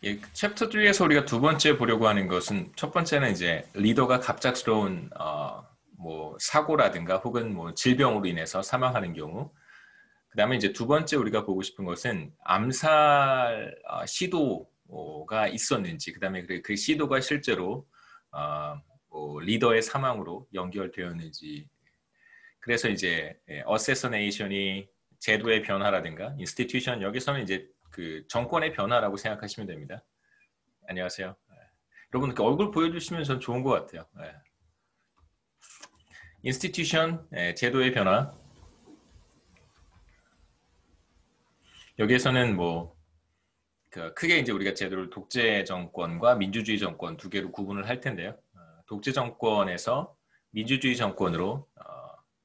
예, 챕터 3에서 우리가 두 번째 보려고 하는 것은 첫 번째는 이제 리더가 갑작스러운 뭐 사고라든가 혹은 뭐 질병으로 인해서 사망하는 경우. 그다음에 이제 두 번째 우리가 보고 싶은 것은 암살 시도가 있었는지, 그다음에 그 시도가 실제로 뭐 리더의 사망으로 연결되었는지. 그래서 이제 어세서네이션이 제도의 변화라든가 인스티튜션, 여기서는 이제 그 정권의 변화라고 생각하시면 됩니다. 안녕하세요. 여러분 그 얼굴 보여주시면 전 좋은 것 같아요. 인스티튜션, 제도의 변화. 여기에서는 뭐 크게 이제 우리가 제도를 독재 정권과 민주주의 정권 두 개로 구분을 할 텐데요. 독재 정권에서 민주주의 정권으로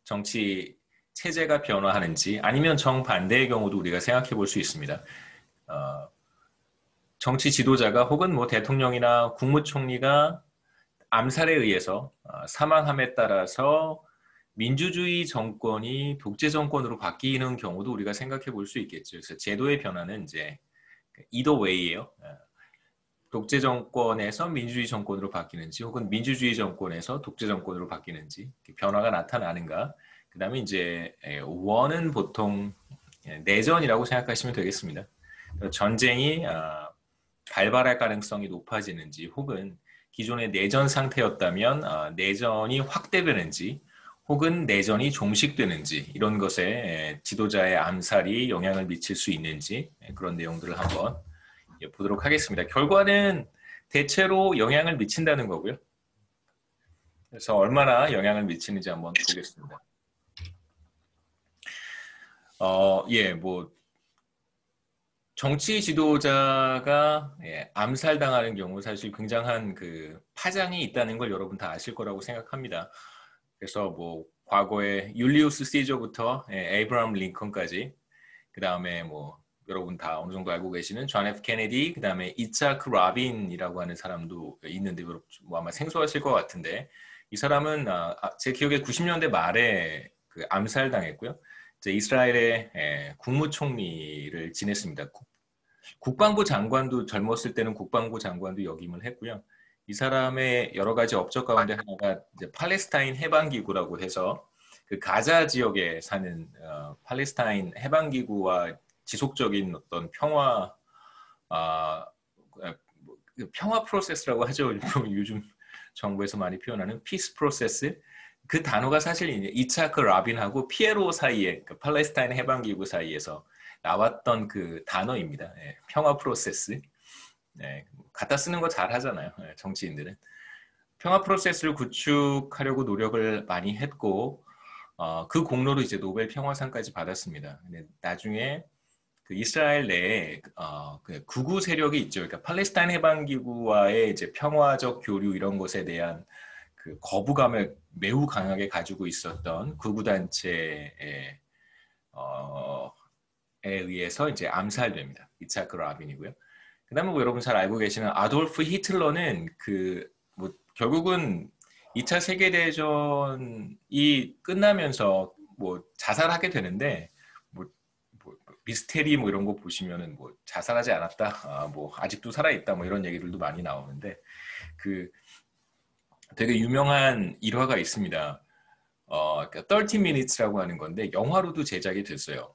정치 체제가 변화하는지, 아니면 정반대의 경우도 우리가 생각해 볼 수 있습니다. 정치 지도자가 혹은 뭐 대통령이나 국무총리가 암살에 의해서 사망함에 따라서 민주주의 정권이 독재 정권으로 바뀌는 경우도 우리가 생각해 볼 수 있겠죠. 그래서 제도의 변화는 이제 either way예요. 독재 정권에서 민주주의 정권으로 바뀌는지, 혹은 민주주의 정권에서 독재 정권으로 바뀌는지 변화가 나타나는가. 그다음에 이제 원은 보통 내전이라고 생각하시면 되겠습니다. 전쟁이 발발할 가능성이 높아지는지, 혹은 기존의 내전 상태였다면 내전이 확대되는지, 혹은 내전이 종식되는지, 이런 것에 지도자의 암살이 영향을 미칠 수 있는지, 그런 내용들을 한번 보도록 하겠습니다. 결과는 대체로 영향을 미친다는 거고요. 그래서 얼마나 영향을 미치는지 한번 보겠습니다. 뭐 정치 지도자가 암살당하는 경우 사실 굉장한 그 파장이 있다는 걸 여러분 다 아실 거라고 생각합니다. 그래서 뭐 과거에 율리우스 시저부터 에이브라함 링컨까지, 그 다음에 뭐 여러분 다 어느 정도 알고 계시는 존 F 케네디, 그 다음에 이차크 라빈이라고 하는 사람도 있는데 뭐 아마 생소하실 것 같은데, 이 사람은 제 기억에 90년대 말에 그 암살당했고요. 이제 이스라엘의 국무총리를 지냈습니다. 국방부 장관도, 젊었을 때는 국방부 장관도 역임을 했고요. 이 사람의 여러 가지 업적 가운데 하나가 이제 팔레스타인 해방기구라고 해서 그 가자 지역에 사는 팔레스타인 해방기구와 지속적인 어떤 아, 평화 프로세스라고 하죠. 요즘 정부에서 많이 표현하는 피스 프로세스. 그 단어가 사실 이제 이차크 라빈하고 피에로 사이에, 그 팔레스타인 해방기구 사이에서 나왔던 그 단어입니다. 평화 프로세스. 갖다 쓰는 거 잘 하잖아요. 정치인들은. 평화 프로세스를 구축하려고 노력을 많이 했고, 그 공로로 이제 노벨 평화상까지 받았습니다. 근데 나중에 그 이스라엘 내에 그 극우 세력이 있죠. 그러니까 팔레스타인 해방기구와의 이제 평화적 교류, 이런 것에 대한 그 거부감을 매우 강하게 가지고 있었던 극우 단체에 의해서 이제 암살됩니다. 이차크 라빈이고요. 그다음에 뭐 여러분 잘 알고 계시는 아돌프 히틀러는 그 뭐 결국은 2차 세계대전이 끝나면서 뭐 자살하게 되는데, 뭐 미스테리 뭐 이런 거 보시면은 뭐 자살하지 않았다, 뭐 아직도 살아 있다, 뭐 이런 얘기들도 많이 나오는데, 그 되게 유명한 일화가 있습니다. 그러니까 30 Minutes라고 하는 건데 영화로도 제작이 됐어요.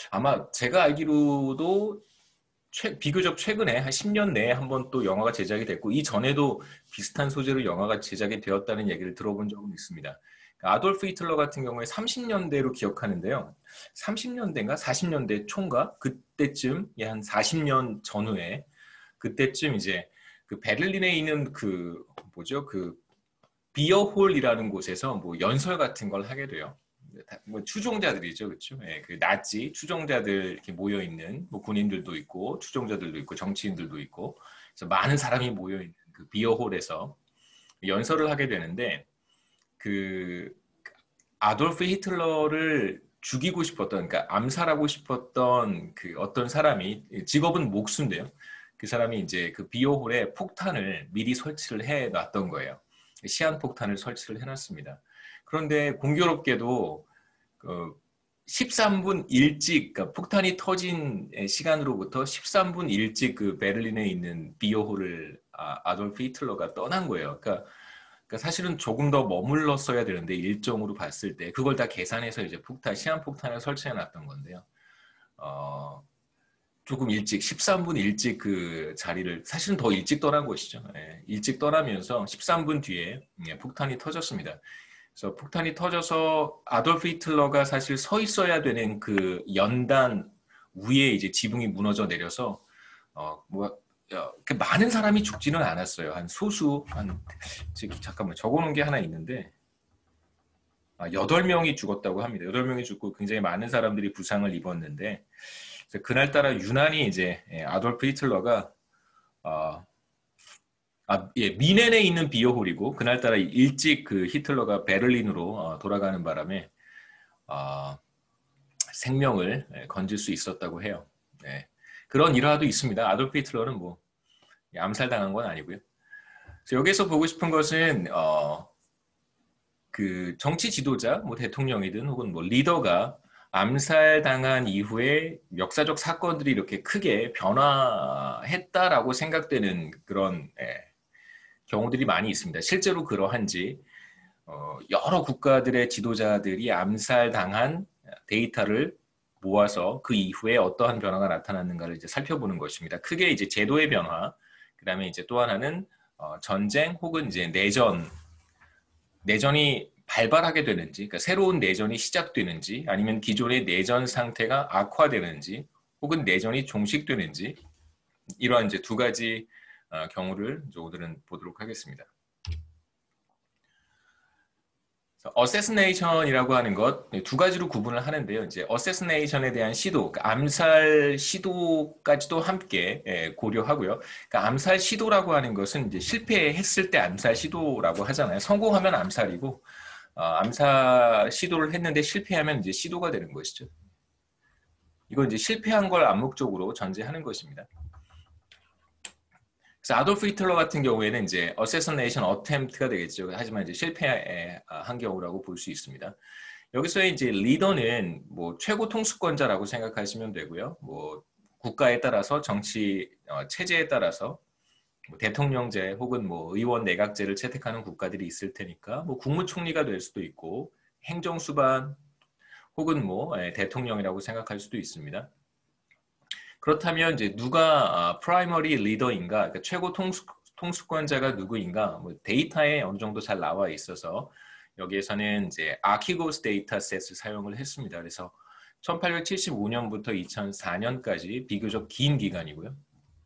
아마 제가 알기로도 비교적 최근에 한 10년 내에 한 번 또 영화가 제작이 됐고, 이전에도 비슷한 소재로 영화가 제작이 되었다는 얘기를 들어본 적은 있습니다. 아돌프 히틀러 같은 경우에 30년대로 기억하는데요. 30년대인가 40년대 초인가 그때쯤, 한 40년 전후에, 그때쯤 이제 그 베를린에 있는 그 뭐죠, 그 비어홀이라는 곳에서 뭐 연설 같은 걸 하게 돼요. 뭐 추종자들이죠, 그렇죠? 그 나치 추종자들 이렇게 모여 있는, 뭐 군인들도 있고 추종자들도 있고 정치인들도 있고, 그래서 많은 사람이 모여 있는 그 비어홀에서 연설을 하게 되는데, 그 아돌프 히틀러를 죽이고 싶었던, 그러니까 암살하고 싶었던 그 어떤 사람이, 직업은 목수인데요. 그 사람이 이제 그 비어홀에 폭탄을 미리 설치를 해 놨던 거예요. 시한폭탄을 설치를 해놨습니다. 그런데 공교롭게도 그 13분 일찍, 그러니까 폭탄이 터진 시간으로부터 13분 일찍 그 베를린에 있는 비어호를 아돌프 히틀러가 떠난 거예요. 그러니까 사실은 조금 더 머물렀어야 되는데 일정으로 봤을 때 그걸 다 계산해서 이제 시한폭탄을 설치해 놨던 건데요. 조금 일찍 13분 일찍 그 자리를 사실은 더 일찍 떠난 것이죠. 예, 일찍 떠나면서 13분 뒤에 폭탄이 터졌습니다. 그래서 폭탄이 터져서 아돌프 히틀러가 사실 서 있어야 되는 그 연단 위에 이제 지붕이 무너져 내려서 많은 사람이 죽지는 않았어요. 한 소수 잠깐만 적어놓은 게 하나 있는데 8명이 죽었다고 합니다. 8명이 죽고 굉장히 많은 사람들이 부상을 입었는데 그날따라 유난히 이제 아돌프 히틀러가 미넨에 있는 비어홀이고 그날따라 일찍 그 히틀러가 베를린으로 돌아가는 바람에 생명을 건질 수 있었다고 해요. 네. 그런 일화도 있습니다. 아돌프 히틀러는 뭐 암살당한 건 아니고요. 그래서 여기서 보고 싶은 것은 그 정치 지도자, 뭐 대통령이든 혹은 뭐 리더가 암살당한 이후에 역사적 사건들이 이렇게 크게 변화했다라고 생각되는 그런 경우들이 많이 있습니다. 실제로 그러한지 여러 국가들의 지도자들이 암살당한 데이터를 모아서 그 이후에 어떠한 변화가 나타났는가를 이제 살펴보는 것입니다. 크게 이제 제도의 변화, 그다음에 이제 또 하나는 전쟁 혹은 이제 내전이 발발하게 되는지, 그러니까 새로운 내전이 시작되는지, 아니면 기존의 내전 상태가 악화되는지, 혹은 내전이 종식되는지, 이러한 이제 두 가지 경우를 오늘은 보도록 하겠습니다. 어세스네이션이라고 하는 것 두 가지로 구분을 하는데요. 이제 어세스네이션에 대한 시도, 그러니까 암살 시도까지도 함께 고려하고요. 그러니까 암살 시도라고 하는 것은 이제 실패했을 때 암살 시도라고 하잖아요. 성공하면 암살이고 암살 시도를 했는데 실패하면 이제 시도가 되는 것이죠. 이건 이제 실패한 걸 암묵적으로 전제하는 것입니다. 그래서 아돌프 히틀러 같은 경우에는 이제 assassination attempt가 되겠죠. 하지만 이제 실패한 경우라고 볼 수 있습니다. 여기서의 이제 리더는 뭐 최고 통수권자라고 생각하시면 되고요. 뭐 국가에 따라서 정치 체제에 따라서 뭐 대통령제 혹은 뭐 의원 내각제를 채택하는 국가들이 있을 테니까 뭐 국무총리가 될 수도 있고 행정수반 혹은 뭐 대통령이라고 생각할 수도 있습니다. 그렇다면 이제 누가 프라이머리 리더인가, 그러니까 최고 통수권자가 누구인가, 뭐 데이터에 어느 정도 잘 나와 있어서 여기에서는 이제 아키고스 데이터셋을 사용을 했습니다. 그래서 1875년부터 2004년까지 비교적 긴 기간이고요.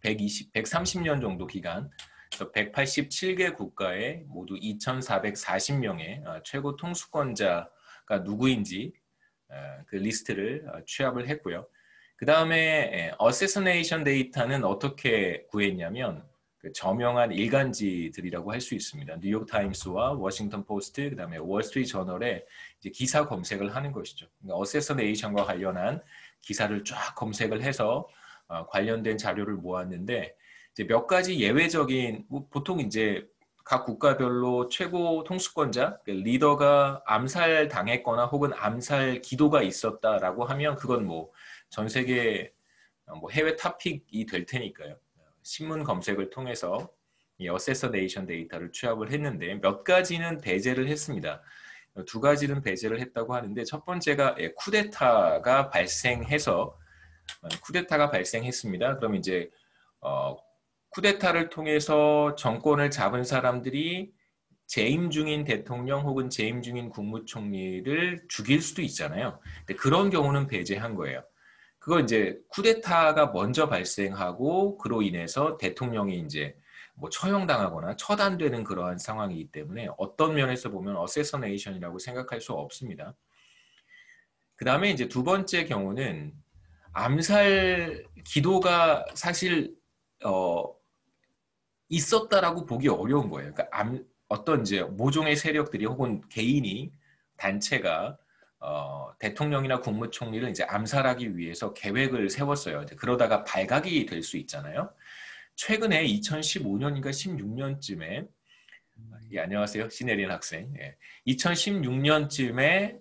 130년 정도 기간, 187개 국가에 모두 2,440명의 최고 통수권자가 누구인지 그 리스트를 취합을 했고요. 그 다음에 어세스네이션 데이터는 어떻게 구했냐면 그 저명한 일간지들이라고 할 수 있습니다. 뉴욕 타임스와 워싱턴 포스트, 그 다음에 월스트리트 저널에 이제 기사 검색을 하는 것이죠. 그러니까 어세스네이션과 관련한 기사를 쫙 검색을 해서 관련된 자료를 모았는데 이제 몇 가지 예외적인 보통 이제 각 국가별로 최고 통수권자, 리더가 암살 당했거나 혹은 암살 기도가 있었다라고 하면 그건 뭐 전 세계 뭐 해외 탑픽이 될 테니까요. 신문 검색을 통해서 이 어세서네이션 데이터를 취합을 했는데 몇 가지는 배제를 했습니다. 두 가지는 배제를 했다고 하는데 첫 번째가 쿠데타가 발생했습니다. 그럼 이제 쿠데타를 통해서 정권을 잡은 사람들이 재임 중인 대통령 혹은 재임 중인 국무총리를 죽일 수도 있잖아요. 근데 그런 경우는 배제한 거예요. 그거 이제 쿠데타가 먼저 발생하고 그로 인해서 대통령이 이제 뭐 처형당하거나 처단되는 그러한 상황이기 때문에 어떤 면에서 보면 어세서네이션이라고 생각할 수 없습니다. 그 다음에 이제 두 번째 경우는 암살 기도가 사실 있었다라고 보기 어려운 거예요. 그러니까 어떤 이제 모종의 세력들이 혹은 개인이 단체가 대통령이나 국무총리를 이제 암살하기 위해서 계획을 세웠어요. 이제 그러다가 발각이 될 수 있잖아요. 최근에 2015년인가 16년쯤에 안녕하세요. 신혜린 학생. 2016년쯤에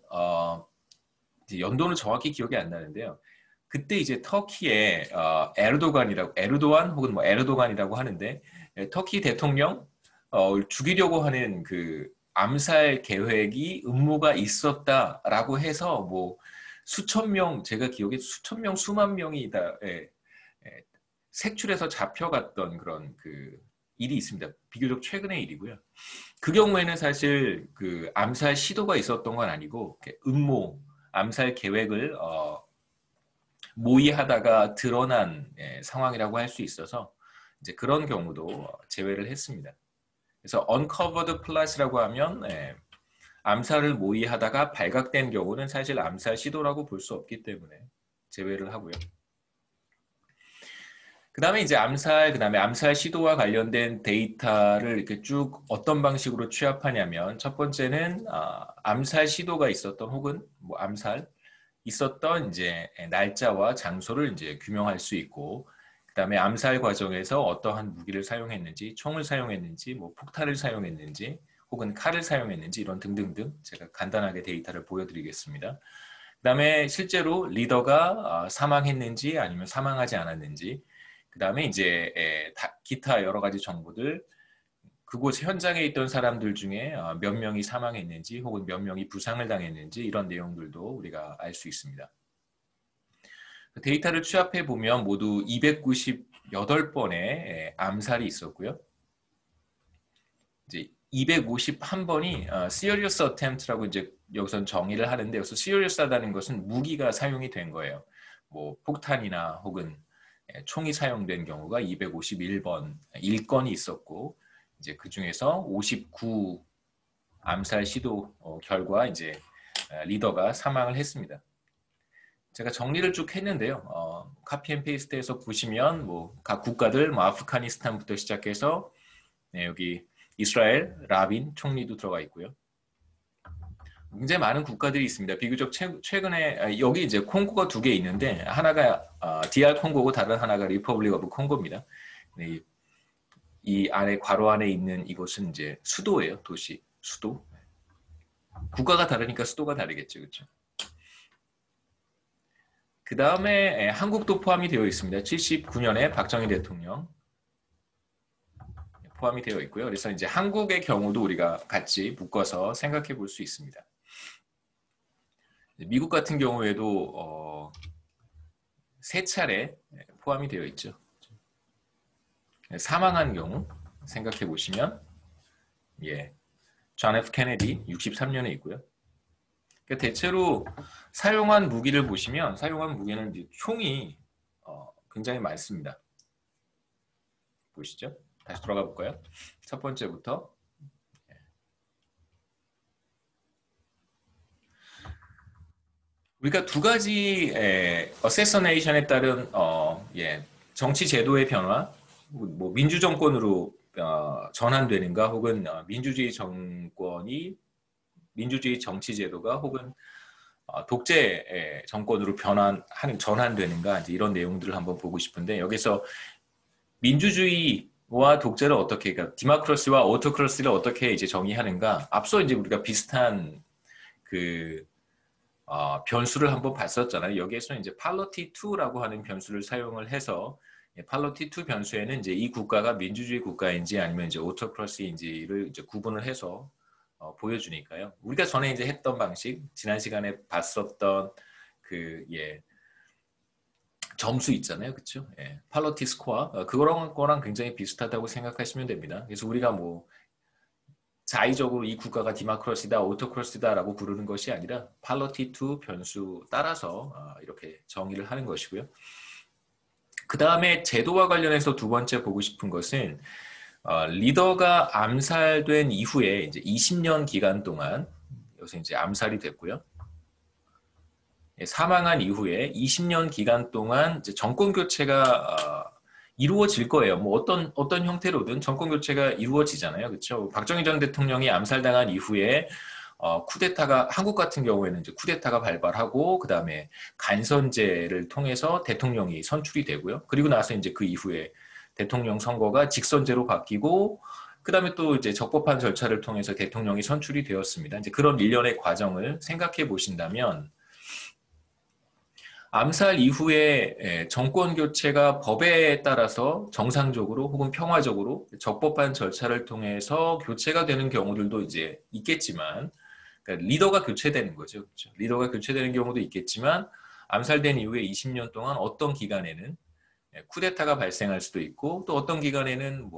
이제 연도는 정확히 기억이 안 나는데요. 그때 이제 터키의 에르도안 혹은 뭐 에르도간이라고 하는데 터키 대통령 죽이려고 하는 그 암살 계획이 음모가 있었다라고 해서 뭐 수천 명 제가 기억에 수천 명 수만 명이 다 색출해서 잡혀갔던 그런 그 일이 있습니다. 비교적 최근의 일이고요. 그 경우에는 사실 그 암살 시도가 있었던 건 아니고 음모 암살 계획을 모의하다가 드러난 상황이라고 할 수 있어서 이제 그런 경우도 제외를 했습니다. 그래서 uncovered plot이라고 하면 암살을 모의하다가 발각된 경우는 사실 암살 시도라고 볼 수 없기 때문에 제외를 하고요. 그 다음에 이제 그다음에 암살 시도와 관련된 데이터를 이렇게 쭉 어떤 방식으로 취합하냐면 첫 번째는 암살 시도가 있었던 혹은 뭐 암살 있었던 이제 날짜와 장소를 이제 규명할 수 있고 그다음에 암살 과정에서 어떠한 무기를 사용했는지, 총을 사용했는지, 뭐 폭탄을 사용했는지, 혹은 칼을 사용했는지 이런 등등등 제가 간단하게 데이터를 보여드리겠습니다. 그다음에 실제로 리더가 사망했는지 아니면 사망하지 않았는지, 그다음에 이제 기타 여러 가지 정보들, 그곳 현장에 있던 사람들 중에 몇 명이 사망했는지 혹은 몇 명이 부상을 당했는지 이런 내용들도 우리가 알 수 있습니다. 데이터를 취합해 보면 모두 298번의 암살이 있었고요. 이제 251번이 serious attempt라고 이제 여기서 정의를 하는데 여기서 serious하다는 것은 무기가 사용이 된 거예요. 뭐 폭탄이나 혹은 총이 사용된 경우가 251번 1건이 있었고 이제 그 중에서 59 암살 시도 결과 이제 리더가 사망을 했습니다. 제가 정리를 쭉 했는데요. 카피 앤 페이스트에서 보시면 뭐 각 국가들, 뭐 아프가니스탄부터 시작해서 여기 이스라엘 라빈 총리도 들어가 있고요. 굉장히 많은 국가들이 있습니다. 비교적 최근에 여기 이제 콩고가 2개 있는데 하나가 DR 콩고고 다른 하나가 리퍼블릭 오브 콩고입니다. 이 안에 괄호 안에 있는 이곳은 이제 수도예요. 도시, 수도. 국가가 다르니까 수도가 다르겠죠, 그렇죠? 그 다음에 한국도 포함이 되어 있습니다. 79년에 박정희 대통령 포함이 되어 있고요. 그래서 이제 한국의 경우도 우리가 같이 묶어서 생각해 볼 수 있습니다. 미국 같은 경우에도 3차례 포함이 되어 있죠. 사망한 경우 생각해 보시면 존 F 케네디 63년에 있고요. 그러니까 대체로 사용한 무기를 보시면 사용한 무기는 이제 총이 굉장히 많습니다. 보시죠. 다시 돌아가 볼까요? 첫 번째부터 우리가 2가지 어세서네이션에 따른 정치 제도의 변화, 뭐 민주 정권으로 전환되는가, 혹은 민주주의 정권이 민주주의 정치 제도가 혹은 독재 정권으로 전환되는가, 이제 이런 내용들을 한번 보고 싶은데 여기서 민주주의와 독재를 어떻게, 그러니까 디모크라시와 오토크라시를 어떻게 이제 정의하는가, 앞서 이제 우리가 비슷한 그 변수를 한번 봤었잖아요. 여기에서는 이제 팔로티 2라고 하는 변수를 사용을 해서 팔로티 2 변수에는 이제 이 국가가 민주주의 국가인지 아니면 이제 오토크라시인지를 이제 구분을 해서 보여주니까요. 우리가 전에 이제 했던 방식, 지난 시간에 봤었던 점수 있잖아요, 그렇죠? 팔로티 스코어 그런 거랑 굉장히 비슷하다고 생각하시면 됩니다. 그래서 우리가 뭐 자의적으로 이 국가가 디모크라시다, 오토크라시다라고 부르는 것이 아니라 팔로티 2 변수 따라서 이렇게 정의를 하는 것이고요. 그 다음에 제도와 관련해서 2번째 보고 싶은 것은 리더가 암살된 이후에 이제 20년 기간 동안 여기서 이제 암살이 됐고요. 사망한 이후에 20년 기간 동안 이제 정권 교체가 이루어질 거예요. 뭐 어떤 형태로든 정권 교체가 이루어지잖아요, 그렇죠? 박정희 전 대통령이 암살당한 이후에 쿠데타가 한국 같은 경우에는 이제 쿠데타가 발발하고 그 다음에 간선제를 통해서 대통령이 선출이 되고요. 그리고 나서 이제 그 이후에 대통령 선거가 직선제로 바뀌고 그 다음에 또 이제 적법한 절차를 통해서 대통령이 선출이 되었습니다. 이제 그런 일련의 과정을 생각해 보신다면 암살 이후에 정권 교체가 법에 따라서 정상적으로 혹은 평화적으로 적법한 절차를 통해서 교체가 되는 경우들도 이제 있겠지만, 그러니까 리더가 교체되는 거죠. 그렇죠? 리더가 교체되는 경우도 있겠지만, 암살된 이후에 20년 동안 어떤 기간에는 쿠데타가 발생할 수도 있고, 또 어떤 기간에는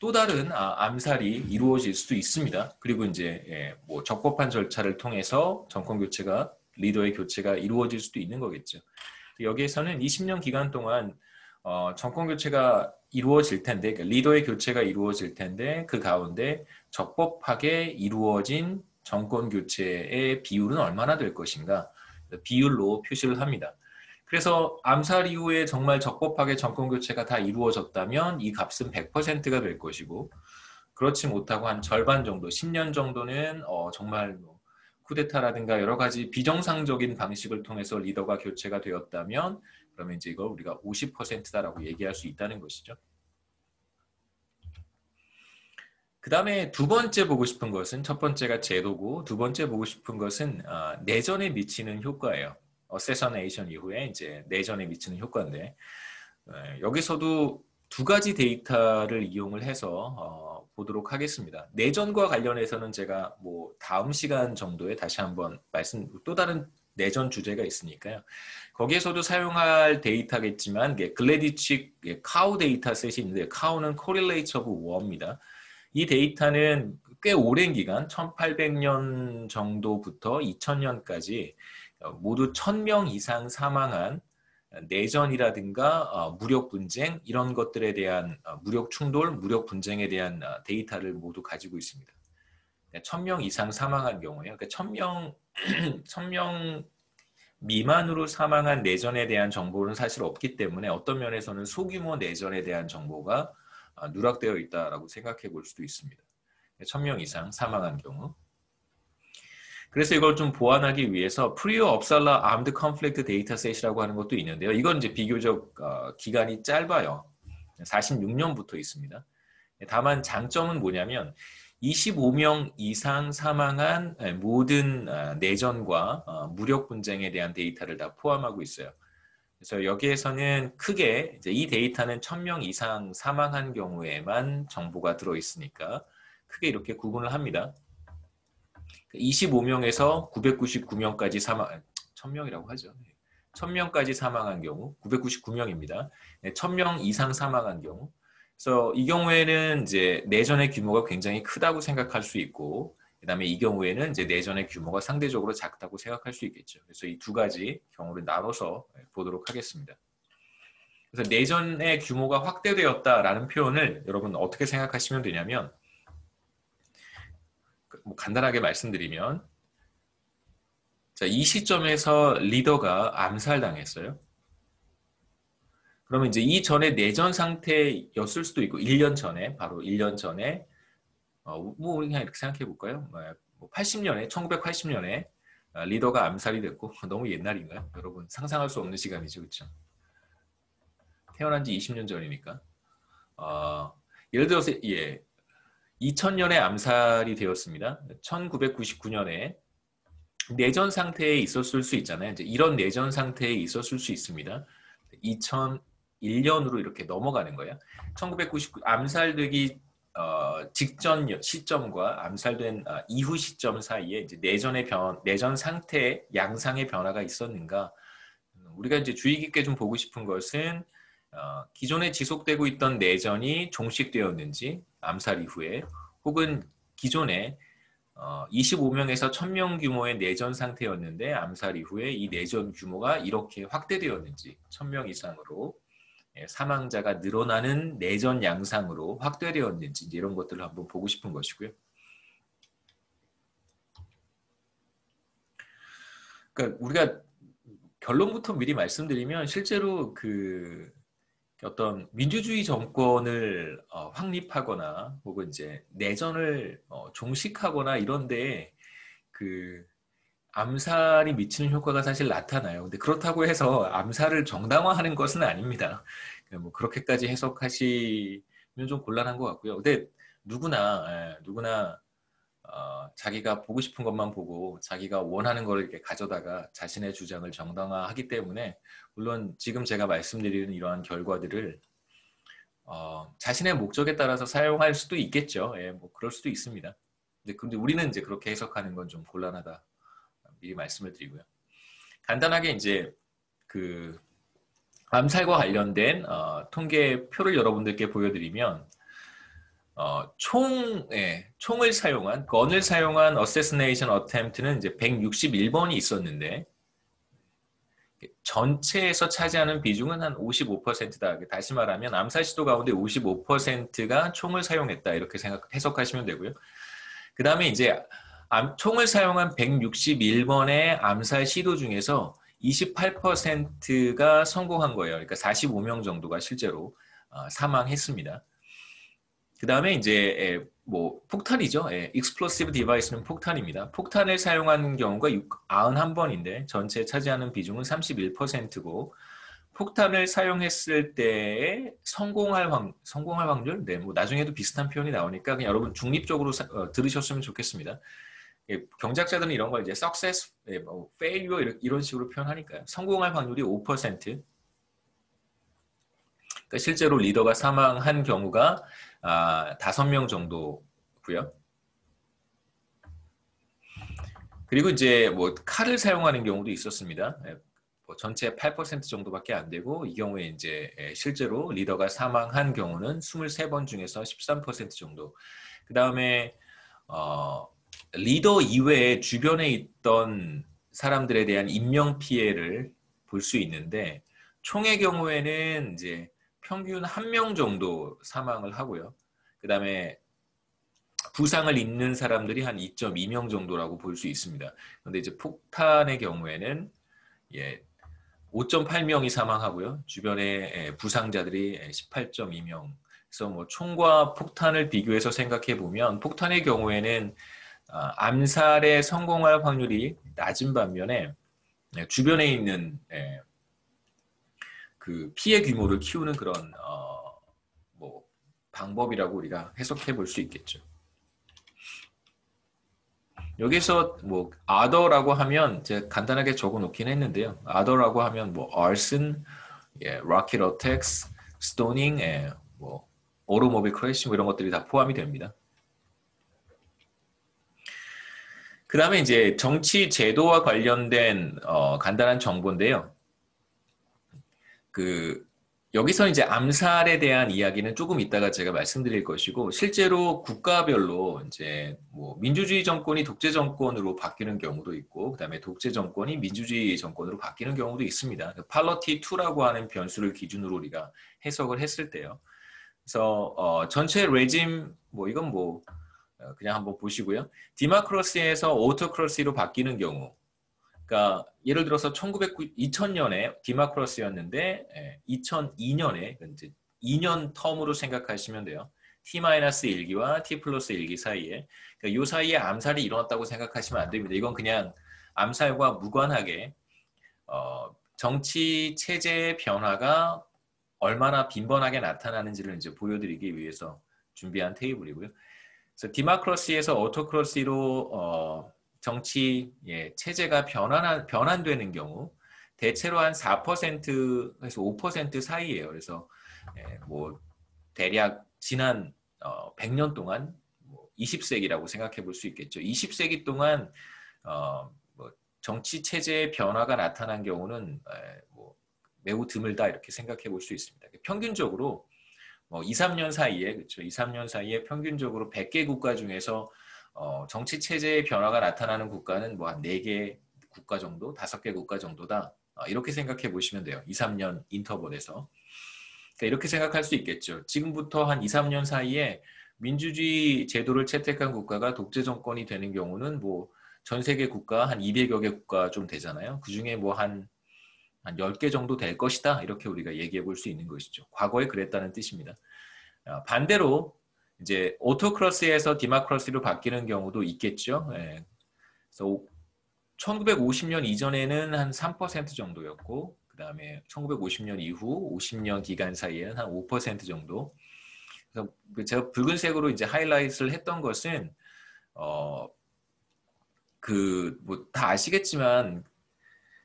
또 다른 암살이 이루어질 수도 있습니다. 그리고 이제 뭐 적법한 절차를 통해서 정권 교체가 리더의 교체가 이루어질 수도 있는 거겠죠. 여기에서는 20년 기간 동안 정권 교체가 이루어질 텐데, 그러니까 리더의 교체가 이루어질 텐데 그 가운데 적법하게 이루어진 정권 교체의 비율은 얼마나 될 것인가 비율로 표시를 합니다. 그래서 암살 이후에 정말 적법하게 정권 교체가 다 이루어졌다면 이 값은 100%가 될 것이고, 그렇지 못하고 한 절반 정도, 10년 정도는 정말 쿠데타라든가 여러 가지 비정상적인 방식을 통해서 리더가 교체가 되었다면, 그러면 이제 이걸 우리가 50%다라고 얘기할 수 있다는 것이죠. 그 다음에 두 번째 보고 싶은 것은, 첫 번째가 제도고 두 번째 보고 싶은 것은 내전에 미치는 효과예요. 어세서네이션 이후에 이제 내전에 미치는 효과인데, 여기서도 두 가지 데이터를 이용을 해서 보도록 하겠습니다. 내전과 관련해서는 제가 뭐 다음 시간 정도에 다시 한번 또 다른 내전 주제가 있으니까요. 거기에서도 사용할 데이터겠지만 글래디치 카우 데이터셋이 있는데, 카우는 Correlates of War입니다. 이 데이터는 꽤 오랜 기간 1800년 정도부터 2000년까지 모두 1000명 이상 사망한 내전이라든가 무력 분쟁 이런 것들에 대한 무력 충돌, 무력 분쟁에 대한 데이터를 모두 가지고 있습니다. 1000명 이상 사망한 경우에요. 그러니까 1000명 미만으로 사망한 내전에 대한 정보는 사실 없기 때문에 어떤 면에서는 소규모 내전에 대한 정보가 누락되어 있다라고 생각해 볼 수도 있습니다. 1000명 이상 사망한 경우. 그래서 이걸 좀 보완하기 위해서 프리오 업살라 아임드 컨플릭트 데이터셋이라고 하는 것도 있는데요. 이건 이제 비교적 기간이 짧아요. 46년부터 있습니다. 다만 장점은 뭐냐면 25명 이상 사망한 모든 내전과 무력 분쟁에 대한 데이터를 다 포함하고 있어요. 그래서 여기에서는 크게 이제 이 데이터는 1000명 이상 사망한 경우에만 정보가 들어있으니까 크게 이렇게 구분을 합니다. 25명에서 999명까지 1000명이라고 하죠. 1000명까지 사망한 경우 999명입니다. 1000명 이상 사망한 경우. 그래서 이 경우에는 이제 내전의 규모가 굉장히 크다고 생각할 수 있고, 그다음에 이 경우에는 이제 내전의 규모가 상대적으로 작다고 생각할 수 있겠죠. 그래서 이 두 가지 경우를 나눠서 보도록 하겠습니다. 그래서 내전의 규모가 확대되었다라는 표현을 여러분 어떻게 생각하시면 되냐면, 간단하게 말씀드리면, 자, 이 시점에서 리더가 암살당했어요. 그러면 이제 이 전에 내전 상태였을 수도 있고, 1년 전에, 바로 1년 전에, 뭐 그냥 이렇게 생각해 볼까요? 80년에, 1980년에 리더가 암살이 됐고, 너무 옛날인가요? 여러분 상상할 수 없는 시간이죠, 그렇죠? 태어난 지 20년 전이니까. 예를 들어서 2000년에 암살이 되었습니다. 1999년에 내전 상태에 있었을 수 있잖아요. 이제 이런 내전 상태에 있었을 수 있습니다. 2001년으로 이렇게 넘어가는 거예요. 1999 암살되기 직전 시점과 암살된 이후 시점 사이에 이제 내전 상태의 양상의 변화가 있었는가? 우리가 이제 주의 깊게 좀 보고 싶은 것은 기존에 지속되고 있던 내전이 종식되었는지, 암살 이후에, 혹은 기존에 25명에서 1000명 규모의 내전 상태였는데 암살 이후에 이 내전 규모가 이렇게 확대되었는지, 1000명 이상으로 사망자가 늘어나는 내전 양상으로 확대되었는지, 이런 것들을 한번 보고 싶은 것이고요. 그러니까 우리가 결론부터 미리 말씀드리면, 실제로 어떤 민주주의 정권을 확립하거나 혹은 이제 내전을 종식하거나 이런데 암살이 미치는 효과가 사실 나타나요. 근데 그렇다고 해서 암살을 정당화하는 것은 아닙니다. 뭐 그렇게까지 해석하시면 좀 곤란한 것 같고요. 근데 누구나 자기가 보고 싶은 것만 보고 자기가 원하는 걸 이렇게 가져다가 자신의 주장을 정당화하기 때문에 물론 지금 제가 말씀드리는 이러한 결과들을 자신의 목적에 따라서 사용할 수도 있겠죠. 예, 뭐 그럴 수도 있습니다. 근데 우리는 이제 그렇게 해석하는 건 좀 곤란하다. 미리 말씀을 드리고요. 간단하게 이제 그 암살과 관련된 통계표를 여러분들께 보여드리면 총을 사용한 건을 사용한 assassination attempt는 이제 161번이 있었는데 전체에서 차지하는 비중은 한 55%다. 다시 말하면 암살 시도 가운데 55%가 총을 사용했다. 이렇게 해석하시면 되고요. 그 다음에 이제 총을 사용한 161번의 암살 시도 중에서 28%가 성공한 거예요. 그러니까 45명 정도가 실제로 사망했습니다. 그 다음에 이제 뭐 폭탄이죠. explosive device는 폭탄입니다. 폭탄을 사용한 경우가 91번인데 전체에 차지하는 비중은 31%고 폭탄을 사용했을 때의 성공할 확률? 네, 뭐 나중에도 비슷한 표현이 나오니까 그냥 여러분 중립적으로 들으셨으면 좋겠습니다. 경작자들은 이런 걸 이제 success, 뭐 failure 이런 식으로 표현하니까요. 성공할 확률이 5%. 그러니까 실제로 리더가 사망한 경우가 5명 정도고요. 그리고 이제 뭐 칼을 사용하는 경우도 있었습니다. 뭐 전체 8% 정도밖에 안 되고 이 경우에 이제 실제로 리더가 사망한 경우는 23번 중에서 13% 정도. 그 다음에 리더 이외에 주변에 있던 사람들에 대한 인명 피해를 볼 수 있는데 총의 경우에는 이제 평균 1명 정도 사망을 하고요. 그 다음에 부상을 입는 사람들이 한 2.2명 정도라고 볼 수 있습니다. 그런데 이제 폭탄의 경우에는 5.8명이 사망하고요. 주변에 부상자들이 18.2명. 그래서 뭐 총과 폭탄을 비교해서 생각해 보면 폭탄의 경우에는 암살에 성공할 확률이 낮은 반면에 주변에 있는 그 피해 규모를 키우는 그런 뭐 방법이라고 우리가 해석해 볼 수 있겠죠. 여기서 뭐 other라고 하면 제가 간단하게 적어 놓긴 했는데요. other라고 하면 뭐 arson, rocket attacks, stoning, 뭐 automobile crash 뭐 이런 것들이 다 포함이 됩니다. 그 다음에 이제 정치 제도와 관련된 간단한 정보인데요. 여기서 이제 암살에 대한 이야기는 조금 이따가 제가 말씀드릴 것이고 실제로 국가별로 이제 뭐 민주주의 정권이 독재 정권으로 바뀌는 경우도 있고 그다음에 독재 정권이 민주주의 정권으로 바뀌는 경우도 있습니다. 팔러티 2라고 하는 변수를 기준으로 우리가 해석을 했을 때요. 그래서 전체 레짐 뭐 이건 뭐 그냥 한번 보시고요. 디마크러시에서 오토크러시로 바뀌는 경우 그러니까 예를 들어서 2000년에 디마크러시였는데 2002년에 이제 2년 텀으로 생각하시면 돼요. T-1기와 T 플러스 1기 사이에 그러니까 이 사이에 암살이 일어났다고 생각하시면 안 됩니다. 이건 그냥 암살과 무관하게 정치 체제의 변화가 얼마나 빈번하게 나타나는지를 이제 보여드리기 위해서 준비한 테이블이고요. 그래서 디마크러시에서 오토크러시로 정치 체제가 변환되는 경우 대체로 한 4%에서 5% 사이예요. 그래서 뭐 대략 지난 100년 동안 20세기라고 생각해 볼 수 있겠죠. 20세기 동안 뭐 정치 체제의 변화가 나타난 경우는 뭐 매우 드물다 이렇게 생각해 볼 수 있습니다. 평균적으로 뭐 2, 3년 사이에 그렇죠. 2, 3년 사이에 평균적으로 100개 국가 중에서 정치 체제의 변화가 나타나는 국가는 뭐 한 4개 국가 정도, 5개 국가 정도다. 이렇게 생각해 보시면 돼요. 2, 3년 인터벌에서. 그러니까 이렇게 생각할 수 있겠죠. 지금부터 한 2, 3년 사이에 민주주의 제도를 채택한 국가가 독재 정권이 되는 경우는 뭐 전 세계 국가 한 200여 개 국가 좀 되잖아요. 그중에 뭐 한 10개 정도 될 것이다. 이렇게 우리가 얘기해 볼 수 있는 것이죠. 과거에 그랬다는 뜻입니다. 반대로 이제 오토크러시에서 디마크러시로 바뀌는 경우도 있겠죠. 그래서 1950년 이전에는 한 3% 정도였고 그 다음에 1950년 이후 50년 기간 사이에는 한 5% 정도. 그래서 제가 붉은색으로 이제 하이라이트를 했던 것은 뭐 다 아시겠지만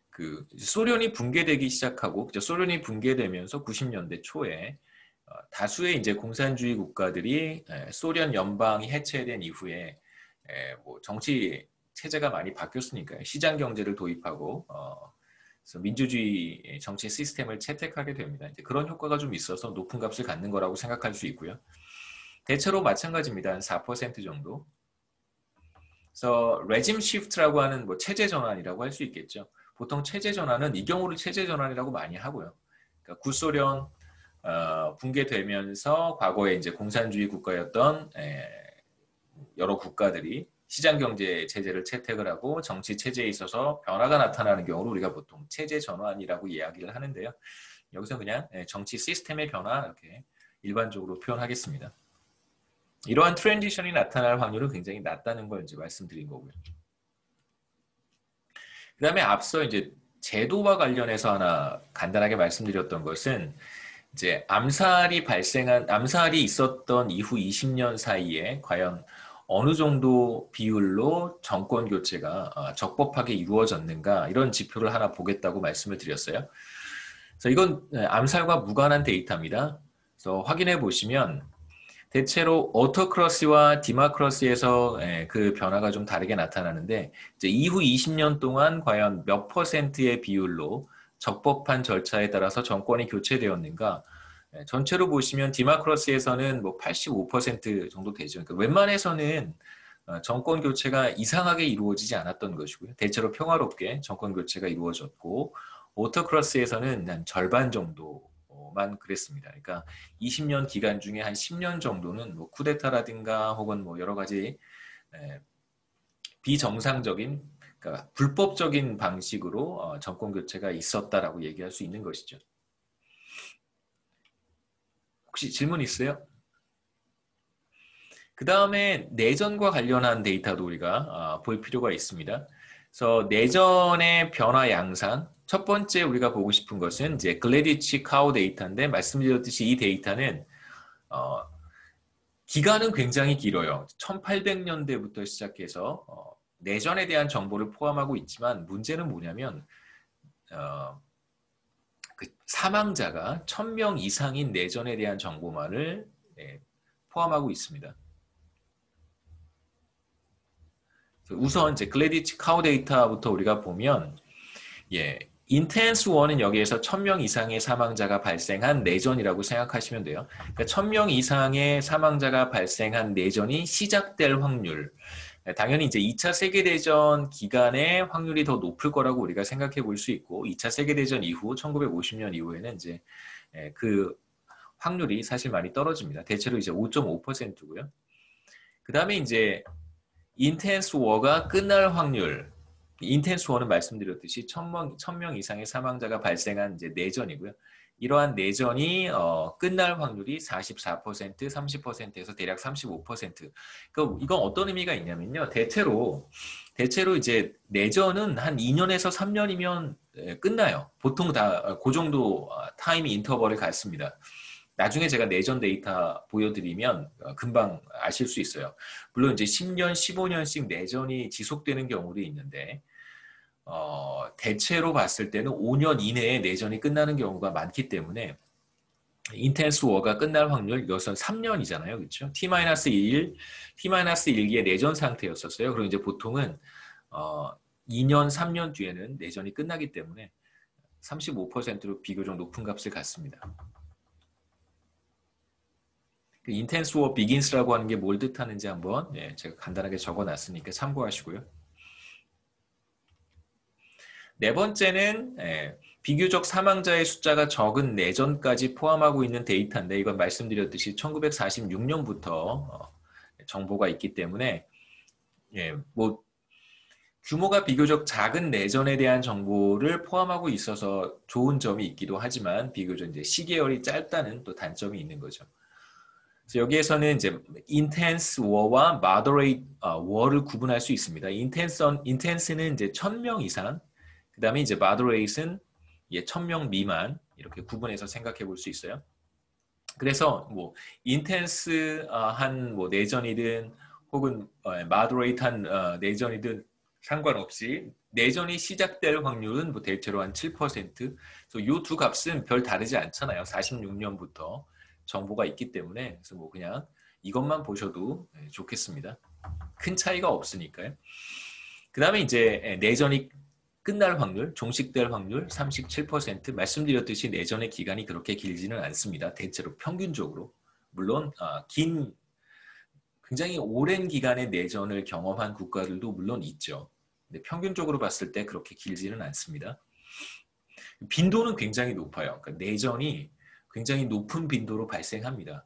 그 소련이 붕괴되기 시작하고 소련이 붕괴되면서 90년대 초에 다수의 이제 공산주의 국가들이 소련 연방이 해체된 이후에 뭐 정치 체제가 많이 바뀌었으니까요. 시장 경제를 도입하고 그래서 민주주의 정치 시스템을 채택하게 됩니다. 이제 그런 효과가 좀 있어서 높은 값을 갖는 거라고 생각할 수 있고요. 대체로 마찬가지입니다. 한 4% 정도. 그래서 레짐 시프트라고 하는 뭐 체제 전환이라고 할 수 있겠죠. 보통 체제 전환은 이 경우를 체제 전환이라고 많이 하고요. 그러니까 구소련 붕괴되면서 과거에 이제 공산주의 국가였던 여러 국가들이 시장 경제 체제를 채택을 하고 정치 체제에 있어서 변화가 나타나는 경우를 우리가 보통 체제 전환이라고 이야기를 하는데요. 여기서 그냥 정치 시스템의 변화 이렇게 일반적으로 표현하겠습니다. 이러한 트랜지션이 나타날 확률은 굉장히 낮다는 걸 이제 말씀드린 거고요. 그 다음에 앞서 이제 제도와 관련해서 하나 간단하게 말씀드렸던 것은 이제 암살이 있었던 이후 20년 사이에 과연 어느 정도 비율로 정권 교체가 적법하게 이루어졌는가 이런 지표를 하나 보겠다고 말씀을 드렸어요. 그래서 이건 암살과 무관한 데이터입니다. 그래서 확인해 보시면 대체로 오토크러시와 디마크러시에서 그 변화가 좀 다르게 나타나는데 이제 이후 20년 동안 과연 몇 퍼센트의 비율로 적법한 절차에 따라서 정권이 교체되었는가 전체로 보시면 디마크러시에서는 뭐 85% 정도 되죠. 그러니까 웬만해서는 정권 교체가 이상하게 이루어지지 않았던 것이고요. 대체로 평화롭게 정권 교체가 이루어졌고 오토크러시에서는 한 절반 정도만 그랬습니다. 그러니까 20년 기간 중에 한 10년 정도는 뭐 쿠데타라든가 혹은 뭐 여러 가지 비정상적인 그러니까 불법적인 방식으로 정권 교체가 있었다라고 얘기할 수 있는 것이죠. 혹시 질문 있어요? 그 다음에 내전과 관련한 데이터도 우리가 볼 필요가 있습니다. 그래서 내전의 변화 양상 첫 번째 우리가 보고 싶은 것은 이제 글래디치 카우 데이터인데 말씀드렸듯이 이 데이터는 기간은 굉장히 길어요. 1800년대부터 시작해서 내전에 대한 정보를 포함하고 있지만 문제는 뭐냐면 그 사망자가 1000명 이상인 내전에 대한 정보만을 포함하고 있습니다. 우선 이제 글래디치 카우 데이터부터 우리가 보면 인텐스 원은 여기에서 1000명 이상의 사망자가 발생한 내전이라고 생각하시면 돼요. 그러니까 1000명 이상의 사망자가 발생한 내전이 시작될 확률. 당연히 이제 2차 세계대전 기간에 확률이 더 높을 거라고 우리가 생각해 볼 수 있고 2차 세계대전 이후 1950년 이후에는 이제 그 확률이 사실 많이 떨어집니다. 대체로 이제 5.5%고요. 그 다음에 이제 인텐스 워가 끝날 확률. 인텐스 워는 말씀드렸듯이 1000명 이상의 사망자가 발생한 이제 내전이고요. 이러한 내전이 끝날 확률이 44%, 30%에서 대략 35%. 그러니까 이건 어떤 의미가 있냐면요. 대체로 이제 내전은 한 2년에서 3년이면 끝나요. 보통 다 그 정도 타임 인터벌을 갖습니다. 나중에 제가 내전 데이터 보여드리면 금방 아실 수 있어요. 물론 이제 10년, 15년씩 내전이 지속되는 경우도 있는데 대체로 봤을 때는 5년 이내에 내전이 끝나는 경우가 많기 때문에 인텐스 워가 끝날 확률 이것은 3년이잖아요. 그렇죠? T-1, T-1기의 내전 상태였었어요. 그리고 이제 보통은 2년, 3년 뒤에는 내전이 끝나기 때문에 35%로 비교적 높은 값을 갖습니다. 인텐스 워 비긴스라고 하는 게 뭘 뜻하는지 한번 제가 간단하게 적어놨으니까 참고하시고요. 네 번째는 비교적 사망자의 숫자가 적은 내전까지 포함하고 있는 데이터인데 이건 말씀드렸듯이 1946년부터 정보가 있기 때문에 뭐 규모가 비교적 작은 내전에 대한 정보를 포함하고 있어서 좋은 점이 있기도 하지만 비교적 이제 시계열이 짧다는 또 단점이 있는 거죠. 그래서 여기에서는 이제 intense war와 moderate war를 구분할 수 있습니다. intense는 이제 1000명 이상, 그 다음에 이제 moderate은 1000명 미만 이렇게 구분해서 생각해 볼 수 있어요. 그래서 뭐 intense한 뭐 내전이든 혹은 마더레이트한 내전이든 상관없이 내전이 시작될 확률은 뭐 대체로 한 7%. 그래서 이 두 값은 별 다르지 않잖아요. 46년부터 정보가 있기 때문에. 그래서 뭐 그냥 이것만 보셔도 좋겠습니다. 큰 차이가 없으니까요. 그 다음에 이제 내전이 끝날 확률, 종식될 확률 37%. 말씀드렸듯이 내전의 기간이 그렇게 길지는 않습니다. 대체로 평균적으로. 물론 굉장히 오랜 기간의 내전을 경험한 국가들도 물론 있죠. 근데 평균적으로 봤을 때 그렇게 길지는 않습니다. 빈도는 굉장히 높아요. 그러니까 내전이 굉장히 높은 빈도로 발생합니다.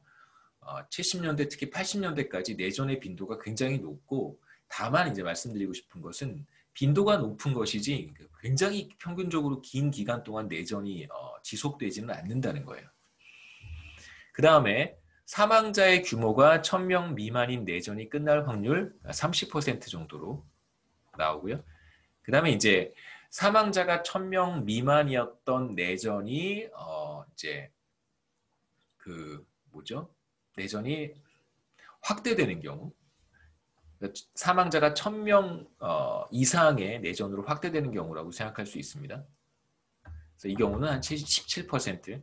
70년대 특히 80년대까지 내전의 빈도가 굉장히 높고, 다만 이제 말씀드리고 싶은 것은 빈도가 높은 것이지 굉장히 평균적으로 긴 기간 동안 내전이 지속되지는 않는다는 거예요. 그 다음에 사망자의 규모가 1000명 미만인 내전이 끝날 확률 30% 정도로 나오고요. 그 다음에 이제 사망자가 1000명 미만이었던 내전이 이제 내전이 확대되는 경우, 사망자가 1000명 이상의 내전으로 확대되는 경우라고 생각할 수 있습니다. 그래서 이 경우는 한 17%.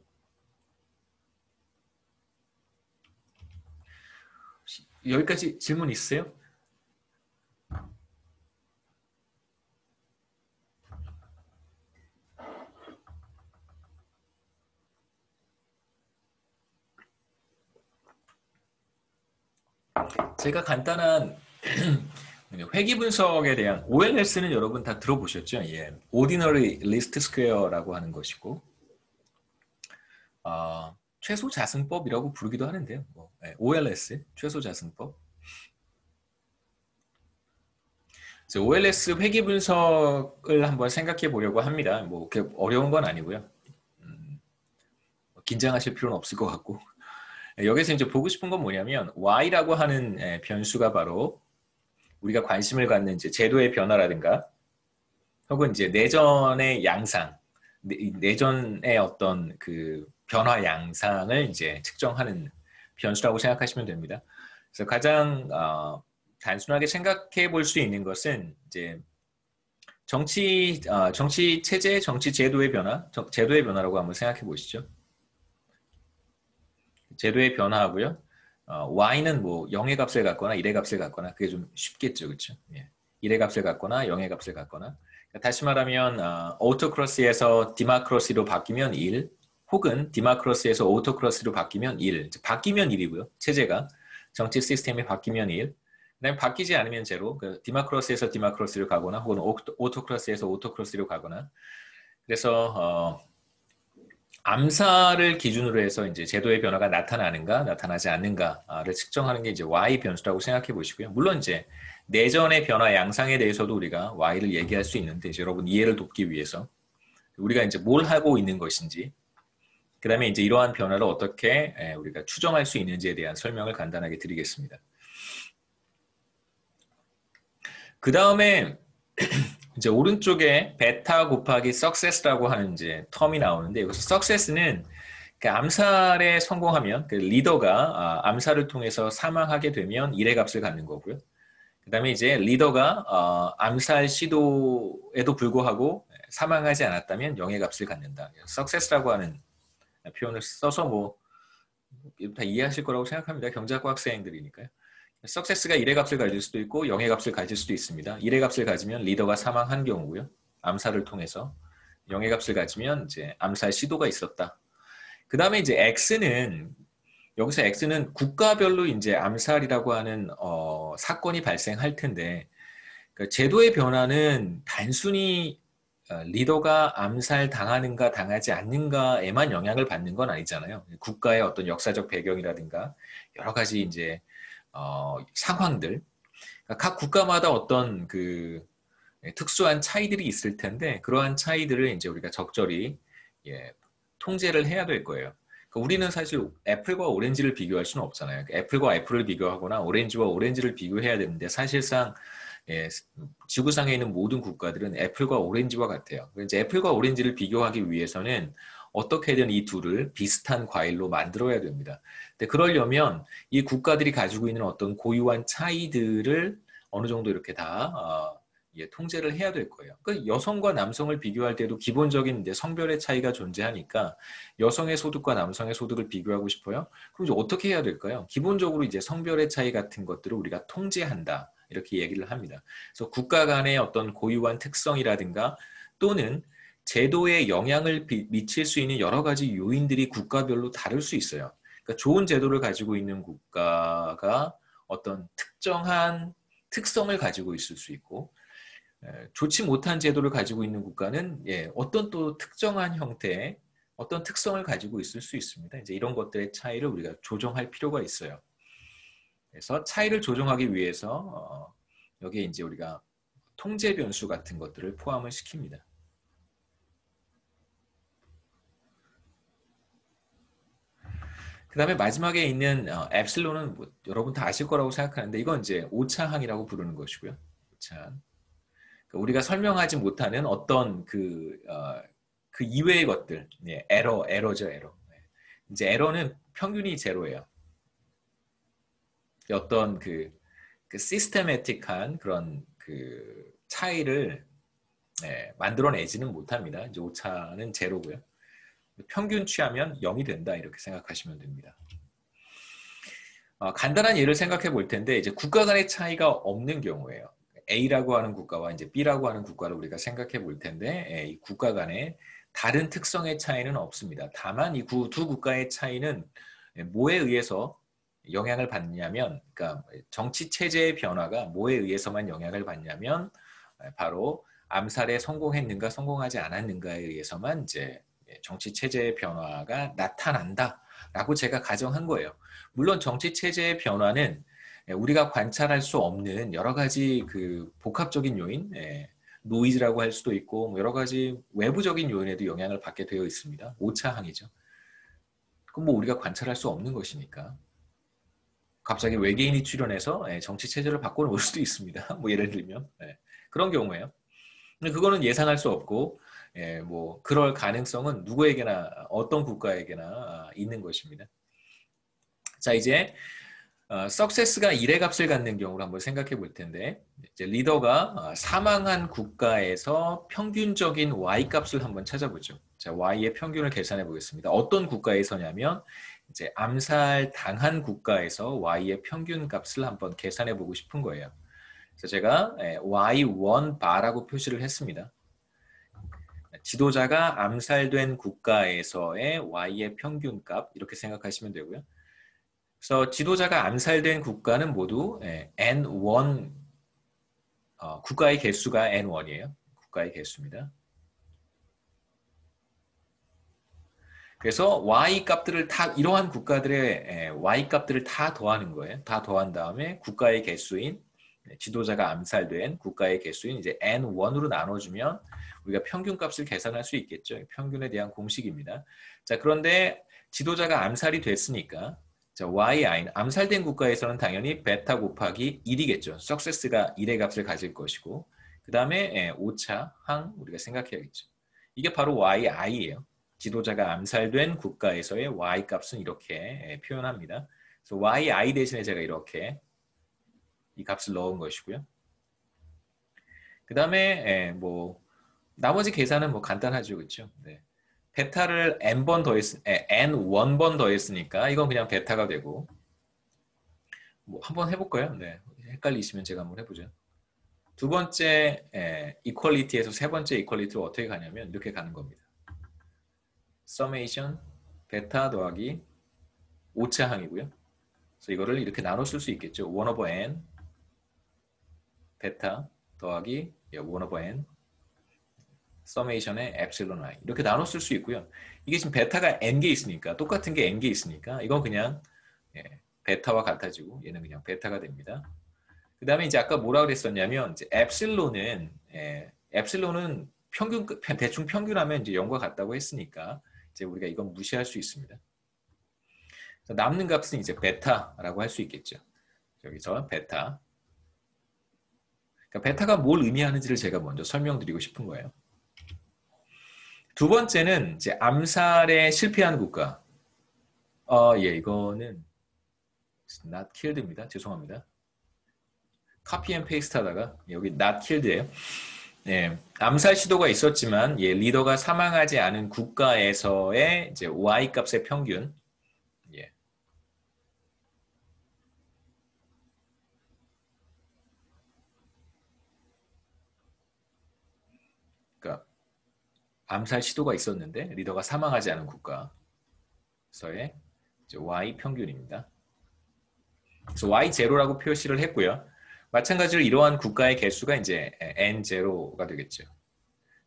여기까지 질문 있으세요? 제가 간단한 회귀 분석에 대한 OLS는 여러분 다 들어보셨죠? 예. Ordinary Least Square라고 하는 것이고, 최소 자승법이라고 부르기도 하는데요. OLS, 최소 자승법. OLS 회귀 분석을 한번 생각해 보려고 합니다. 뭐 그렇게 어려운 건 아니고요. 긴장하실 필요는 없을 것 같고. 여기서 이제 보고 싶은 건 뭐냐면 Y라고 하는 변수가 바로 우리가 관심을 갖는 이제 제도의 변화라든가 혹은 이제 내전의 양상, 내전의 어떤 그 변화 양상을 이제 측정하는 변수라고 생각하시면 됩니다. 그래서 가장 단순하게 생각해 볼 수 있는 것은 이제 정치 체제, 정치 제도의 변화, 제도의 변화라고 한번 생각해 보시죠. 제도의 변화하고요. y는 뭐 0의 값을 갖거나 1의 값을 갖거나 그게 좀 쉽겠죠, 그렇죠? 예. 1의 값을 갖거나 0의 값을 갖거나. 다시 말하면 오토크러시에서 디마크러시로 바뀌면 1, 혹은 디마크러시에서 오토크러시로 바뀌면 1. 바뀌면 1이고요. 체제가 정치 시스템이 바뀌면 1. 그다음에 바뀌지 않으면 0. 디마크러시에서 디마크러시로 가거나 혹은 오토크러시에서 오토크러시로 가거나. 그래서 암살을 기준으로 해서 이제 제도의 변화가 나타나는가, 나타나지 않는가를 측정하는 게 이제 Y 변수라고 생각해 보시고요. 물론 이제 내전의 변화 양상에 대해서도 우리가 Y를 얘기할 수 있는데, 이제 여러분 이해를 돕기 위해서 우리가 이제 뭘 하고 있는 것인지, 그 다음에 이제 이러한 변화를 어떻게 우리가 추정할 수 있는지에 대한 설명을 간단하게 드리겠습니다. 그 다음에 이제 오른쪽에 베타 곱하기 success라고 하는 이제 텀이 나오는데, 여기서 success는 그 암살에 성공하면 그 리더가 암살을 통해서 사망하게 되면 1의 값을 갖는 거고요. 그 다음에 이제 리더가 암살 시도에도 불구하고 사망하지 않았다면 0의 값을 갖는다. success라고 하는 표현을 써서 뭐 다 이해하실 거라고 생각합니다. 경제학과 학생들이니까요. success가 1의 값을 가질 수도 있고 0의 값을 가질 수도 있습니다. 1의 값을 가지면 리더가 사망한 경우고요. 암살을 통해서. 0의 값을 가지면 이제 암살 시도가 있었다. 그 다음에 이제 X는, 여기서 X는 국가별로 이제 암살이라고 하는 사건이 발생할 텐데, 그러니까 제도의 변화는 단순히 리더가 암살 당하는가 당하지 않는가에만 영향을 받는 건 아니잖아요. 국가의 어떤 역사적 배경이라든가 여러 가지 이제 상황들, 그러니까 각 국가마다 어떤 그 특수한 차이들이 있을 텐데, 그러한 차이들을 이제 우리가 적절히 통제를 해야 될 거예요. 그러니까 우리는 사실 애플과 오렌지를 비교할 수는 없잖아요. 애플과 애플을 비교하거나 오렌지와 오렌지를 비교해야 되는데, 사실상 지구상에 있는 모든 국가들은 애플과 오렌지와 같아요. 이제 애플과 오렌지를 비교하기 위해서는 어떻게든 이 둘을 비슷한 과일로 만들어야 됩니다. 근데 그러려면 이 국가들이 가지고 있는 어떤 고유한 차이들을 어느 정도 이렇게 다 통제를 해야 될 거예요. 그러니까 여성과 남성을 비교할 때도 기본적인 이제 성별의 차이가 존재하니까 여성의 소득과 남성의 소득을 비교하고 싶어요. 그럼 이제 어떻게 해야 될까요? 기본적으로 이제 성별의 차이 같은 것들을 우리가 통제한다. 이렇게 얘기를 합니다. 그래서 국가 간의 어떤 고유한 특성이라든가 또는 제도에 영향을 미칠 수 있는 여러 가지 요인들이 국가별로 다를 수 있어요. 그러니까 좋은 제도를 가지고 있는 국가가 어떤 특정한 특성을 가지고 있을 수 있고 좋지 못한 제도를 가지고 있는 국가는 어떤 또 특정한 형태의 어떤 특성을 가지고 있을 수 있습니다. 이제 이런 것들의 차이를 우리가 조정할 필요가 있어요. 그래서 차이를 조정하기 위해서 여기에 이제 우리가 통제 변수 같은 것들을 포함을 시킵니다. 그 다음에 마지막에 있는 엡실론은 뭐 여러분 다 아실 거라고 생각하는데 이건 이제 오차항이라고 부르는 것이고요. 오차항. 우리가 설명하지 못하는 어떤 그 이외의 것들, 에러죠, 에러. 이제 에러는 평균이 제로예요. 어떤 그 시스테매틱한 그런 그 차이를 만들어내지는 못합니다. 이제 오차는 제로고요. 평균 취하면 0이 된다 이렇게 생각하시면 됩니다. 간단한 예를 생각해 볼 텐데 이제 국가 간의 차이가 없는 경우에요. A라고 하는 국가와 이제 B라고 하는 국가를 우리가 생각해 볼 텐데 이 국가 간에 다른 특성의 차이는 없습니다. 다만 이 두 국가의 차이는 뭐에 의해서 영향을 받냐면, 그러니까 정치 체제의 변화가 뭐에 의해서만 영향을 받냐면 바로 암살에 성공했는가 성공하지 않았는가에 의해서만 이제 정치 체제의 변화가 나타난다라고 제가 가정한 거예요. 물론 정치 체제의 변화는 우리가 관찰할 수 없는 여러 가지 그 복합적인 요인, 노이즈라고 할 수도 있고 여러 가지 외부적인 요인에도 영향을 받게 되어 있습니다. 오차항이죠. 그럼 뭐 우리가 관찰할 수 없는 것이니까. 갑자기 외계인이 출현해서 정치 체제를 바꿔놓을 수도 있습니다. 뭐 예를 들면 그런 경우에요. 근데 그거는 예상할 수 없고 뭐 그럴 가능성은 누구에게나 어떤 국가에게나 있는 것입니다. 자 이제 석세스가 1의 값을 갖는 경우를 한번 생각해 볼 텐데 이제 리더가 사망한 국가에서 평균적인 Y 값을 한번 찾아보죠. 자 Y의 평균을 계산해 보겠습니다. 어떤 국가에서냐면 이제 암살 당한 국가에서 Y의 평균 값을 한번 계산해 보고 싶은 거예요. 그래서 제가 Y1 바라고 표시를 했습니다. 지도자가 암살된 국가에서의 Y의 평균값 이렇게 생각하시면 되고요. 그래서 지도자가 암살된 국가는 모두 N1 국가의 개수가 N1이에요. 국가의 개수입니다. 그래서 Y 값들을 다 이러한 국가들의 Y 값들을 다 더하는 거예요. 다 더한 다음에 국가의 개수인 지도자가 암살된 국가의 개수인 이제 N1으로 나눠주면 우리가 평균값을 계산할 수 있겠죠. 평균에 대한 공식입니다. 자 그런데 지도자가 암살이 됐으니까 자, yi, 암살된 국가에서는 당연히 베타 곱하기 1이겠죠. 석세스가 1의 값을 가질 것이고 그 다음에 오차, 항 우리가 생각해야겠죠. 이게 바로 yi예요. 지도자가 암살된 국가에서의 y 값은 이렇게 표현합니다. 그래서 yi 대신에 제가 이렇게 이 값을 넣은 것이고요. 그 다음에 뭐 나머지 계산은 뭐 간단하죠, 그렇죠? 네. 베타를 n번 n1번 더했으니까 이건 그냥 베타가 되고 뭐 한번 해볼까요? 네. 헷갈리시면 제가 한번 해보죠. 두 번째 이퀄리티에서 세 번째 이퀄리티로 어떻게 가냐면 이렇게 가는 겁니다. 서메이션 베타 더하기 오차항이고요. 그래서 이거를 이렇게 나눠 쓸 수 있겠죠. 1 over n 베타 더하기 1 over n 서메이션의 엡실론 i 이렇게 나눠 쓸 수 있고요. 이게 지금 베타가 n개 있으니까 똑같은 게 n개 있으니까 이건 그냥 베타와 같아지고 얘는 그냥 베타가 됩니다. 그 다음에 이제 아까 뭐라 그랬었냐면 이제 엡실론은 평균 대충 평균하면 이제 0과 같다고 했으니까 이제 우리가 이건 무시할 수 있습니다. 남는 값은 이제 베타라고 할 수 있겠죠. 여기서 베타. 그러니까 베타가 뭘 의미하는지를 제가 먼저 설명드리고 싶은 거예요. 두 번째는 이제 암살에 실패한 국가. 예, 이거는 not killed입니다. 죄송합니다. 카피 앤 페이스트 하다가 여기 not killed예요. 예, 암살 시도가 있었지만 예, 리더가 사망하지 않은 국가에서의 이제 Y 값의 평균. 예. 그러니까 암살 시도가 있었는데 리더가 사망하지 않은 국가에서의 이제 Y 평균입니다. 그래서 Y0라고 표시를 했고요. 마찬가지로 이러한 국가의 개수가 이제 N0가 되겠죠.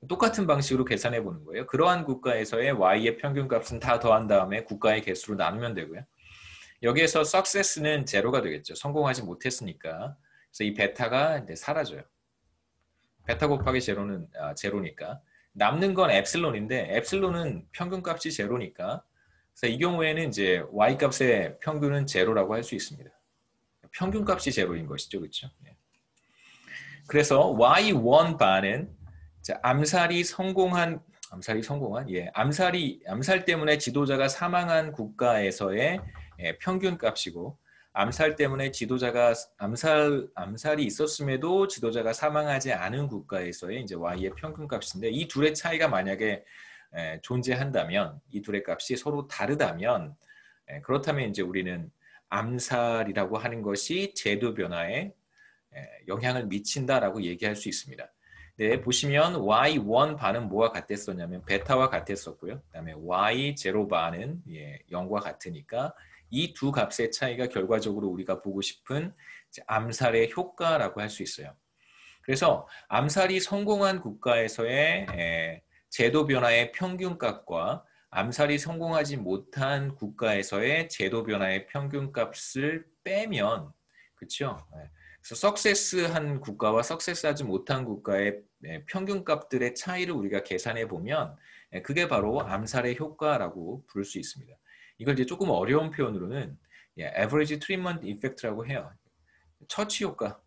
똑같은 방식으로 계산해 보는 거예요. 그러한 국가에서의 Y의 평균값은 다 더한 다음에 국가의 개수로 나누면 되고요. 여기에서 success는 제로가 되겠죠. 성공하지 못했으니까. 그래서 이 베타가 이제 사라져요. 베타 곱하기 제로는 제로니까. 남는 건 엡실론인데 엡실론은 평균값이 제로니까. 그래서 이 경우에는 이제 Y 값의 평균은 제로라고 할 수 있습니다. 평균값이 제로인 것이죠, 그렇죠? 그래서 Y1 바는 암살 때문에 지도자가 사망한 국가에서의 평균값이고 암살 때문에 지도자가 암살이 있었음에도 지도자가 사망하지 않은 국가에서의 이제 Y의 평균값인데 이 둘의 차이가 만약에 존재한다면 이 둘의 값이 서로 다르다면 그렇다면 이제 우리는 암살이라고 하는 것이 제도 변화에 영향을 미친다라고 얘기할 수 있습니다. 네, 보시면 Y1 바는 뭐와 같았었냐면 베타와 같았었고요. 그다음에 Y0 바는 0과 같으니까 이 두 값의 차이가 결과적으로 우리가 보고 싶은 암살의 효과라고 할 수 있어요. 그래서 암살이 성공한 국가에서의 제도 변화의 평균값과 암살이 성공하지 못한 국가에서의 제도 변화의 평균값을 빼면 그렇죠? 그래서 석세스한 국가와 석세스하지 못한 국가의 평균값들의 차이를 우리가 계산해 보면 그게 바로 암살의 효과라고 부를 수 있습니다. 이걸 이제 조금 어려운 표현으로는 average treatment effect라고 해요. 처치 효과.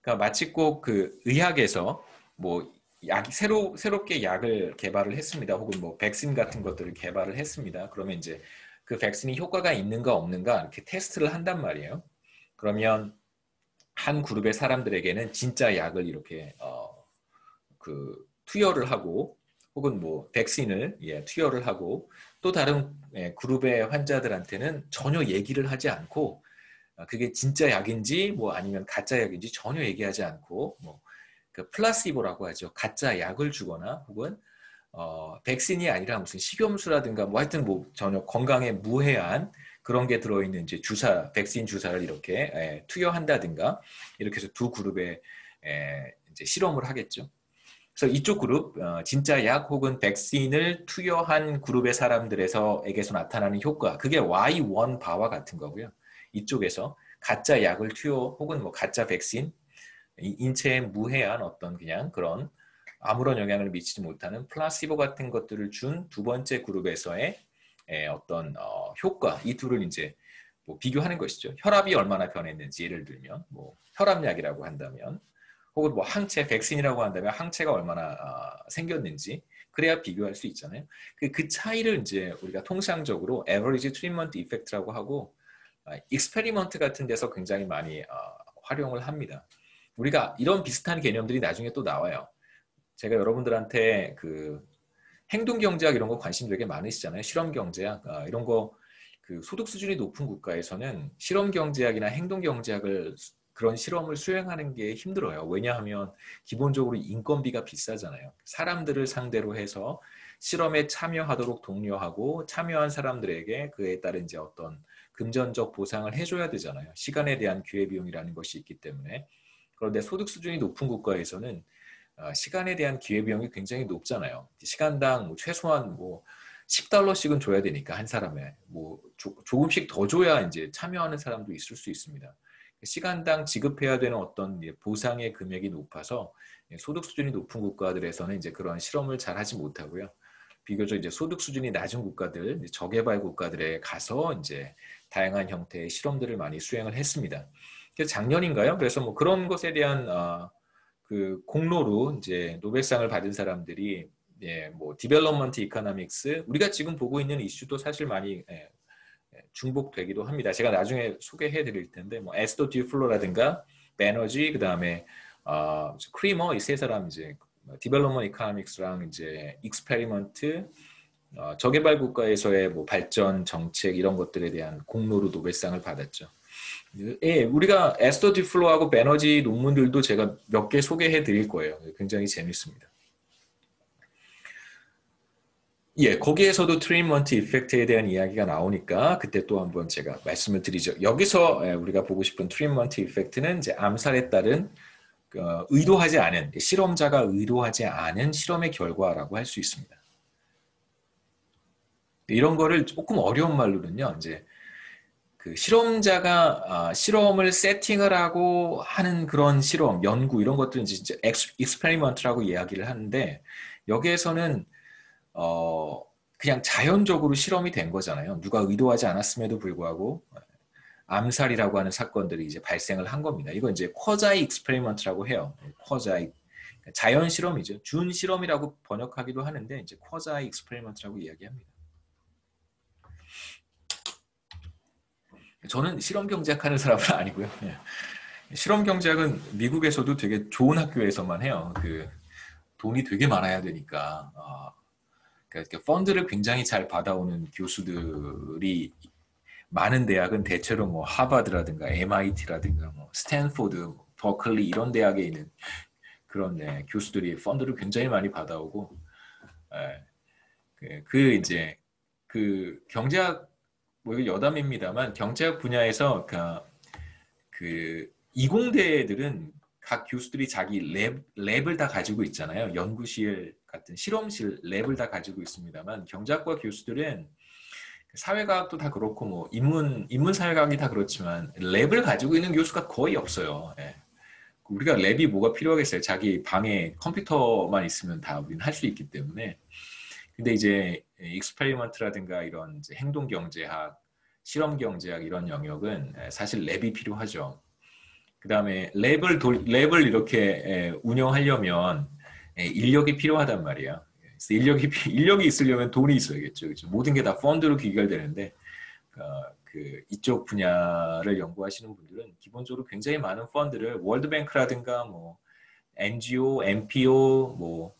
그러니까 마치 꼭 그 의학에서 뭐 새롭게 약을 개발을 했습니다. 혹은 뭐 백신 같은 것들을 개발을 했습니다. 그러면 이제 그 백신이 효과가 있는가 없는가 이렇게 테스트를 한단 말이에요. 그러면 한 그룹의 사람들에게는 진짜 약을 이렇게 투여를 하고 혹은 뭐 백신을 투여를 하고 또 다른 그룹의 환자들한테는 전혀 얘기를 하지 않고 그게 진짜 약인지 뭐 아니면 가짜 약인지 전혀 얘기하지 않고 뭐 그 플라시보라고 하죠. 가짜 약을 주거나 혹은 백신이 아니라 무슨 식염수라든가 뭐 하여튼 뭐 전혀 건강에 무해한 그런 게 들어있는 이제 백신 주사를 이렇게 투여한다든가 이렇게 해서 두 그룹에 이제 실험을 하겠죠. 그래서 이쪽 그룹 진짜 약 혹은 백신을 투여한 그룹의 사람들에게서 나타나는 효과 그게 Y1 바와 같은 거고요. 이쪽에서 가짜 약을 투여 혹은 뭐 가짜 백신 인체에 무해한 어떤 그냥 그런 아무런 영향을 미치지 못하는 플라시보 같은 것들을 준 두 번째 그룹에서의 어떤 효과 이 둘을 이제 뭐 비교하는 것이죠. 혈압이 얼마나 변했는지 예를 들면 뭐 혈압약이라고 한다면 혹은 뭐 항체 백신이라고 한다면 항체가 얼마나 생겼는지 그래야 비교할 수 있잖아요. 그 차이를 이제 우리가 통상적으로 average treatment effect라고 하고 익스페리먼트 같은 데서 굉장히 많이 활용을 합니다. 우리가 이런 비슷한 개념들이 나중에 또 나와요. 제가 여러분들한테 그 행동경제학 이런 거 관심 되게 많으시잖아요. 실험경제학 이런 거 그 소득 수준이 높은 국가에서는 실험경제학이나 행동경제학을 그런 실험을 수행하는 게 힘들어요. 왜냐하면 기본적으로 인건비가 비싸잖아요. 사람들을 상대로 해서 실험에 참여하도록 독려하고 참여한 사람들에게 그에 따른 이제 어떤 금전적 보상을 해줘야 되잖아요. 시간에 대한 기회비용이라는 것이 있기 때문에. 그런데 소득 수준이 높은 국가에서는 시간에 대한 기회비용이 굉장히 높잖아요. 시간당 최소한 뭐 10달러씩은 줘야 되니까 한 사람에 뭐 조금씩 더 줘야 이제 참여하는 사람도 있을 수 있습니다. 시간당 지급해야 되는 어떤 보상의 금액이 높아서 소득 수준이 높은 국가들에서는 이제 그런 실험을 잘 하지 못하고요. 비교적 이제 소득 수준이 낮은 국가들, 저개발 국가들에 가서 이제 다양한 형태의 실험들을 많이 수행을 했습니다. 그래서 작년인가요? 그래서 뭐 그런 것에 대한 그 공로로 이제 노벨상을 받은 사람들이 예, 뭐 디벨롭먼트 이코노믹스 우리가 지금 보고 있는 이슈도 사실 많이 중복되기도 합니다. 제가 나중에 소개해 드릴 텐데 뭐 에스더 듀플로라든가 베너지 그다음에 크리머 이 세 사람 이제 디벨롭먼트 이코노믹스랑 이제 익스페리먼트 저개발 국가에서의 뭐 발전 정책 이런 것들에 대한 공로로 노벨상을 받았죠. 예, 우리가 에스더 듀플로하고 베너지 논문들도 제가 몇 개 소개해 드릴 거예요. 굉장히 재밌습니다. 예, 거기에서도 트리먼트 이펙트에 대한 이야기가 나오니까 그때 또 한번 제가 말씀을 드리죠. 여기서 우리가 보고 싶은 트리먼트 이펙트는 이제 암살에 따른 의도하지 않은 실험자가 의도하지 않은 실험의 결과라고 할 수 있습니다. 이런 거를 조금 어려운 말로는요. 이제 그 실험자가 실험을 세팅을 하고 하는 그런 실험, 연구 이런 것들은 이제 익스페리먼트라고 이야기를 하는데 여기에서는 그냥 자연적으로 실험이 된 거잖아요. 누가 의도하지 않았음에도 불구하고 암살이라고 하는 사건들이 이제 발생을 한 겁니다. 이거 이제 쿼자이 익스페리먼트라고 해요. 쿼자이 자연 실험이죠. 준 실험이라고 번역하기도 하는데 이제 쿼자이 익스페리먼트라고 이야기합니다. 저는 실험 경제학 하는 사람은 아니고요. 실험 경제학은 미국에서도 되게 좋은 학교에서만 해요. 그 돈이 되게 많아야 되니까 그러니까 펀드를 굉장히 잘 받아오는 교수들이 많은 대학은 대체로 뭐 하버드라든가 MIT라든가 뭐 스탠포드, 버클리 이런 대학에 있는 그런 교수들이 펀드를 굉장히 많이 받아오고 이제 그 경제학 뭐 이거 여담입니다만 경제학 분야에서 그 이공대들은 각 교수들이 자기 랩을 다 가지고 있잖아요. 연구실 같은 실험실 랩을 다 가지고 있습니다만 경제학과 교수들은 사회과학도 다 그렇고 뭐 인문사회과학이 다 그렇지만 랩을 가지고 있는 교수가 거의 없어요. 예. 우리가 랩이 뭐가 필요하겠어요. 자기 방에 컴퓨터만 있으면 다 우리는 할 수 있기 때문에. 근데 이제 익스페리먼트라든가 이런 이제 행동경제학, 실험경제학 이런 영역은 사실 랩이 필요하죠. 그 다음에 랩을 이렇게 운영하려면 인력이 필요하단 말이에요. 인력이 있으려면 돈이 있어야겠죠. 그렇죠? 모든 게 다 펀드로 귀결되는데 이쪽 분야를 연구하시는 분들은 기본적으로 굉장히 많은 펀드를 월드뱅크라든가 뭐 NGO, NPO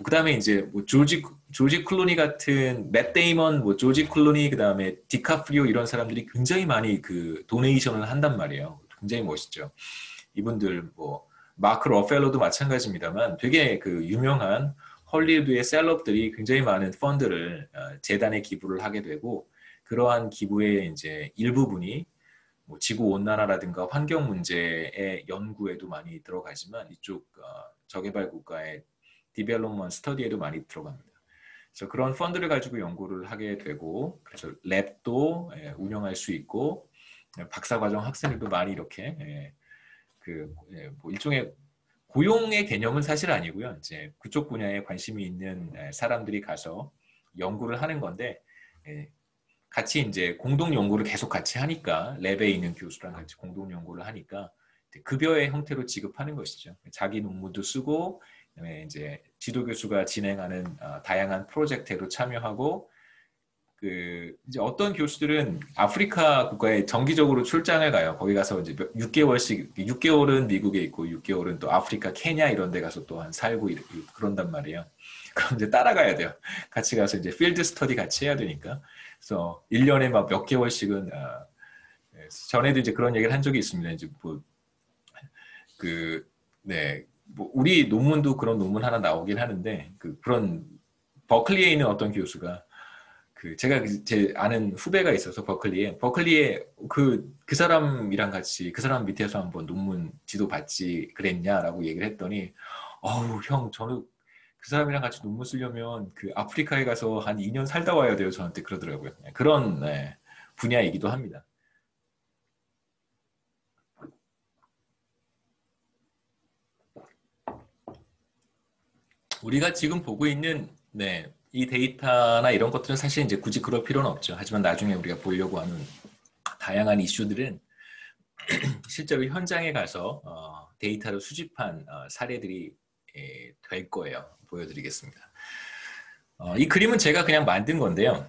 그다음에 이제 뭐 조지 클루니 같은 맷 데이먼, 뭐 조지 클루니 그다음에 디카프리오 이런 사람들이 굉장히 많이 그 도네이션을 한단 말이에요. 굉장히 멋있죠. 이분들 뭐 마크 러펠로도 마찬가지입니다만 되게 그 유명한 헐리우드의 셀럽들이 굉장히 많은 펀드를 재단에 기부를 하게 되고 그러한 기부의 이제 일부분이 뭐 지구 온난화라든가 환경 문제의 연구에도 많이 들어가지만 이쪽 저개발 국가의 디벨롭먼트 스터디에도 많이 들어갑니다. 그래서 그런 펀드를 가지고 연구를 하게 되고 그래서 랩도 운영할 수 있고 박사과정 학생들도 많이 이렇게 뭐 일종의 고용의 개념은 사실 아니고요. 이제 그쪽 분야에 관심이 있는 사람들이 가서 연구를 하는 건데 같이 이제 공동 연구를 계속 같이 하니까 랩에 있는 교수랑 같이 공동 연구를 하니까 급여의 형태로 지급하는 것이죠. 자기 논문도 쓰고 그다음에 이제 지도 교수가 진행하는 다양한 프로젝트에도 참여하고 이제 어떤 교수들은 아프리카 국가에 정기적으로 출장을 가요. 거기 가서 이제 6개월씩 6개월은 미국에 있고 6개월은 또 아프리카 케냐 이런 데 가서 또 한 살고 그런단 말이에요. 그럼 이제 따라가야 돼요. 같이 가서 이제 필드 스터디 같이 해야 되니까. 그래서 1년에 막 몇 개월씩은 전에도 이제 그런 얘기를 한 적이 있습니다. 이제 뭐 우리 논문도 그런 논문 하나 나오긴 하는데 그런 버클리에 있는 어떤 교수가 제가 제 아는 후배가 있어서 버클리에 그 사람이랑 같이 그 사람 밑에서 한번 논문 지도 받지 그랬냐라고 얘기를 했더니 형 저는 그 사람이랑 같이 논문 쓰려면 그 아프리카에 가서 한 2년 살다 와야 돼요. 저한테 그러더라고요. 그런 분야이기도 합니다. 우리가 지금 보고 있는 이 데이터나 이런 것들은 사실 이제 굳이 그럴 필요는 없죠. 하지만 나중에 우리가 보려고 하는 다양한 이슈들은 실제로 현장에 가서 데이터를 수집한 사례들이 될 거예요. 보여드리겠습니다. 이 그림은 제가 그냥 만든 건데요.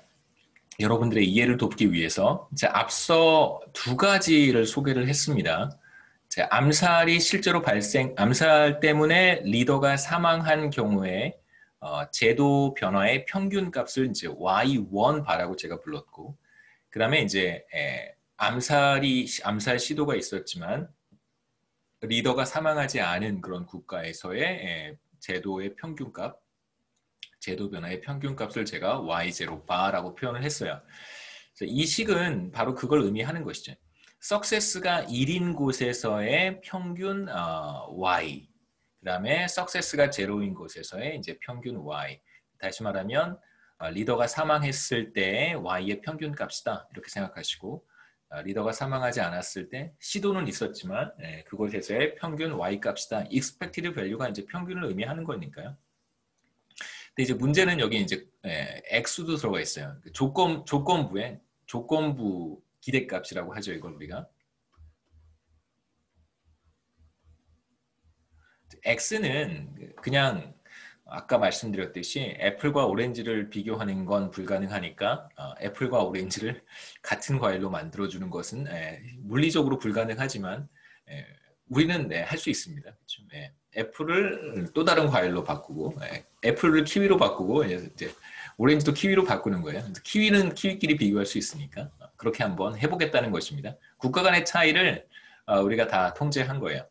여러분들의 이해를 돕기 위해서 앞서 두 가지를 소개를 했습니다. 암살이 실제로 암살 때문에 리더가 사망한 경우에 제도 변화의 평균 값을 이제 Y1 바라고 제가 불렀고, 그 다음에 이제 암살 시도가 있었지만 리더가 사망하지 않은 그런 국가에서의 제도의 평균값, 제도 변화의 평균값을 제가 Y0 바라고 표현을 했어요. 그래서 이 식은 바로 그걸 의미하는 것이죠. 석세스가 1인 곳에서의 평균 Y, 그 다음에 석세스가 제로인 곳에서의 이제 평균 Y. 다시 말하면 리더가 사망했을 때의 Y의 평균 값이다 이렇게 생각하시고, 리더가 사망하지 않았을 때 시도는 있었지만 그곳에서의 평균 Y 값이다. expected value가 이제 평균을 의미하는 거니까요. 근데 이제 문제는 여기 이제 X도 들어가 있어요. 조건부 기대값이라고 하죠. 이걸 우리가. X는 그냥 아까 말씀드렸듯이 애플과 오렌지를 비교하는 건 불가능하니까 애플과 오렌지를 같은 과일로 만들어주는 것은 물리적으로 불가능하지만 우리는 할 수 있습니다. 그렇죠? 애플을 또 다른 과일로 바꾸고 애플을 키위로 바꾸고 이제 오렌지도 키위로 바꾸는 거예요. 키위는 키위끼리 비교할 수 있으니까 그렇게 한번 해보겠다는 것입니다. 국가 간의 차이를 우리가 다 통제한 거예요.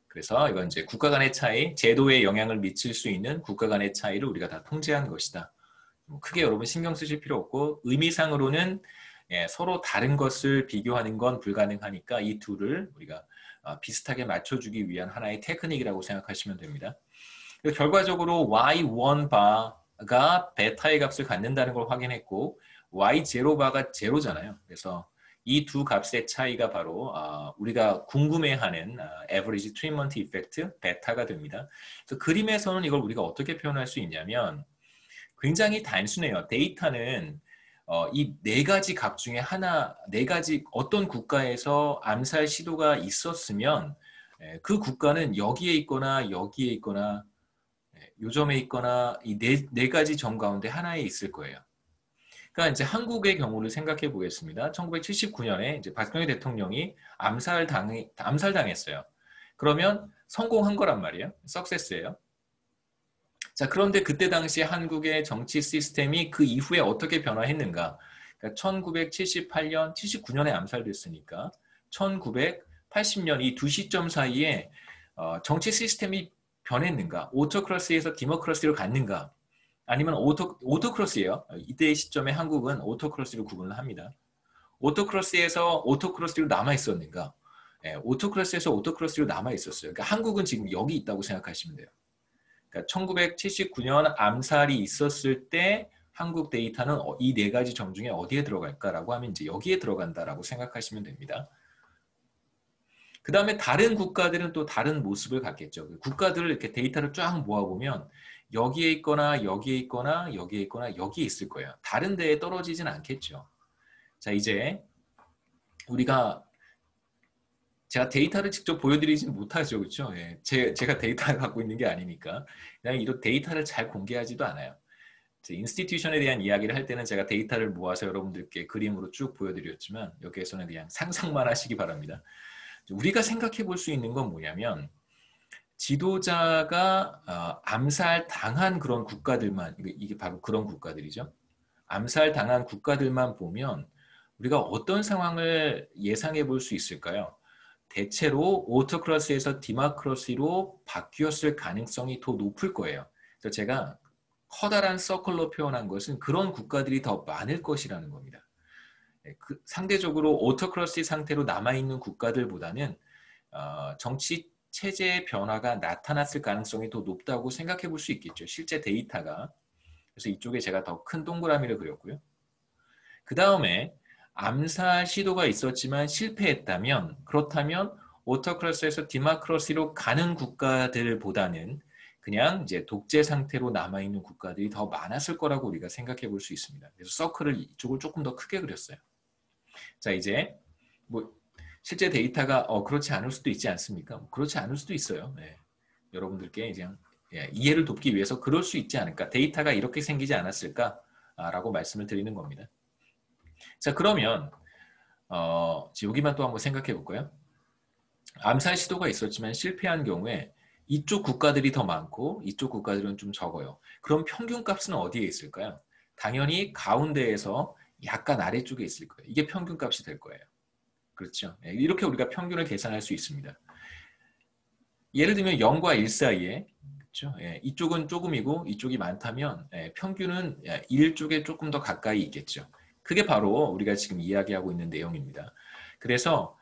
그래서 이건 이제 국가 간의 차이, 제도에 영향을 미칠 수 있는 국가 간의 차이를 우리가 다 통제한 것이다. 크게 여러분 신경 쓰실 필요 없고, 의미상으로는 서로 다른 것을 비교하는 건 불가능하니까 이 둘을 우리가 비슷하게 맞춰주기 위한 하나의 테크닉이라고 생각하시면 됩니다. 결과적으로 Y1 바가 베타의 값을 갖는다는 걸 확인했고, Y0 바가 제로잖아요. 그래서 이 두 값의 차이가 바로 우리가 궁금해하는 average treatment effect 베타가 됩니다. 그래서 그림에서는 이걸 우리가 어떻게 표현할 수 있냐면 굉장히 단순해요. 데이터는 이 네 가지 값 중에 하나, 네 가지 어떤 국가에서 암살 시도가 있었으면 그 국가는 여기에 있거나 여기에 있거나 요점에 있거나 이 네 가지 점 가운데 하나에 있을 거예요. 그러니까 이제 한국의 경우를 생각해 보겠습니다. 1979년에 이제 박정희 대통령이 암살당했어요. 그러면 성공한 거란 말이에요. 석세스예요. 자, 그런데 그때 당시 한국의 정치 시스템이 그 이후에 어떻게 변화했는가? 그러니까 1978년, 79년에 암살됐으니까 1980년 이 두 시점 사이에 정치 시스템이 변했는가? 오토크라시에서 디모크라시로 갔는가? 아니면 오토크러시예요. 이때의 시점에 한국은 오토크러시로 구분을 합니다. 오토크러시에서 오토크러시로 남아 있었는가? 오토크러시에서 오토크러시로 남아 있었어요. 그러니까 한국은 지금 여기 있다고 생각하시면 돼요. 그러니까 1979년 암살이 있었을 때 한국 데이터는 이 네 가지 점 중에 어디에 들어갈까라고 하면 이제 여기에 들어간다라고 생각하시면 됩니다. 그 다음에 다른 국가들은 또 다른 모습을 갖겠죠. 국가들을 이렇게 데이터를 쫙 모아보면 여기에 있거나 여기에 있거나 여기에 있거나 여기에 있을 거예요. 다른 데에 떨어지진 않겠죠. 자, 이제 우리가 제가 데이터를 직접 보여드리지는 못하죠. 그렇죠? 제가 데이터를 갖고 있는 게 아니니까. 그냥 이런 데이터를 잘 공개하지도 않아요. 인스티튜션에 대한 이야기를 할 때는 제가 데이터를 모아서 여러분들께 그림으로 쭉 보여드렸지만 여기에서는 그냥 상상만 하시기 바랍니다. 우리가 생각해 볼 수 있는 건 뭐냐면 지도자가 암살당한 그런 국가들만, 이게 바로 그런 국가들이죠. 암살당한 국가들만 보면 우리가 어떤 상황을 예상해 볼 수 있을까요? 대체로 오토크라시에서 디모크라시로 바뀌었을 가능성이 더 높을 거예요. 그래서 제가 커다란 서클로 표현한 것은 그런 국가들이 더 많을 것이라는 겁니다. 상대적으로 오토크라시 상태로 남아있는 국가들보다는 정치 체제의 변화가 나타났을 가능성이 더 높다고 생각해 볼 수 있겠죠. 실제 데이터가. 그래서 이쪽에 제가 더 큰 동그라미를 그렸고요. 그 다음에 암살 시도가 있었지만 실패했다면, 그렇다면 오토크라시에서 디모크라시로 가는 국가들보다는 그냥 이제 독재 상태로 남아있는 국가들이 더 많았을 거라고 우리가 생각해 볼 수 있습니다. 그래서 서클을 이쪽을 조금 더 크게 그렸어요. 자, 이제 뭐 실제 데이터가 그렇지 않을 수도 있지 않습니까? 그렇지 않을 수도 있어요. 예. 여러분들께 이제 이해를 돕기 위해서 그럴 수 있지 않을까? 데이터가 이렇게 생기지 않았을까라고 말씀을 드리는 겁니다. 자, 그러면 여기만 또 한번 생각해 볼까요? 암살 시도가 있었지만 실패한 경우에 이쪽 국가들이 더 많고 이쪽 국가들은 좀 적어요. 그럼 평균값은 어디에 있을까요? 당연히 가운데에서 약간 아래쪽에 있을 거예요. 이게 평균값이 될 거예요. 그렇죠? 이렇게 우리가 평균을 계산할 수 있습니다. 예를 들면 0과 1 사이에, 그렇죠? 이쪽은 조금이고 이쪽이 많다면 평균은 1 쪽에 조금 더 가까이 있겠죠. 그게 바로 우리가 지금 이야기하고 있는 내용입니다. 그래서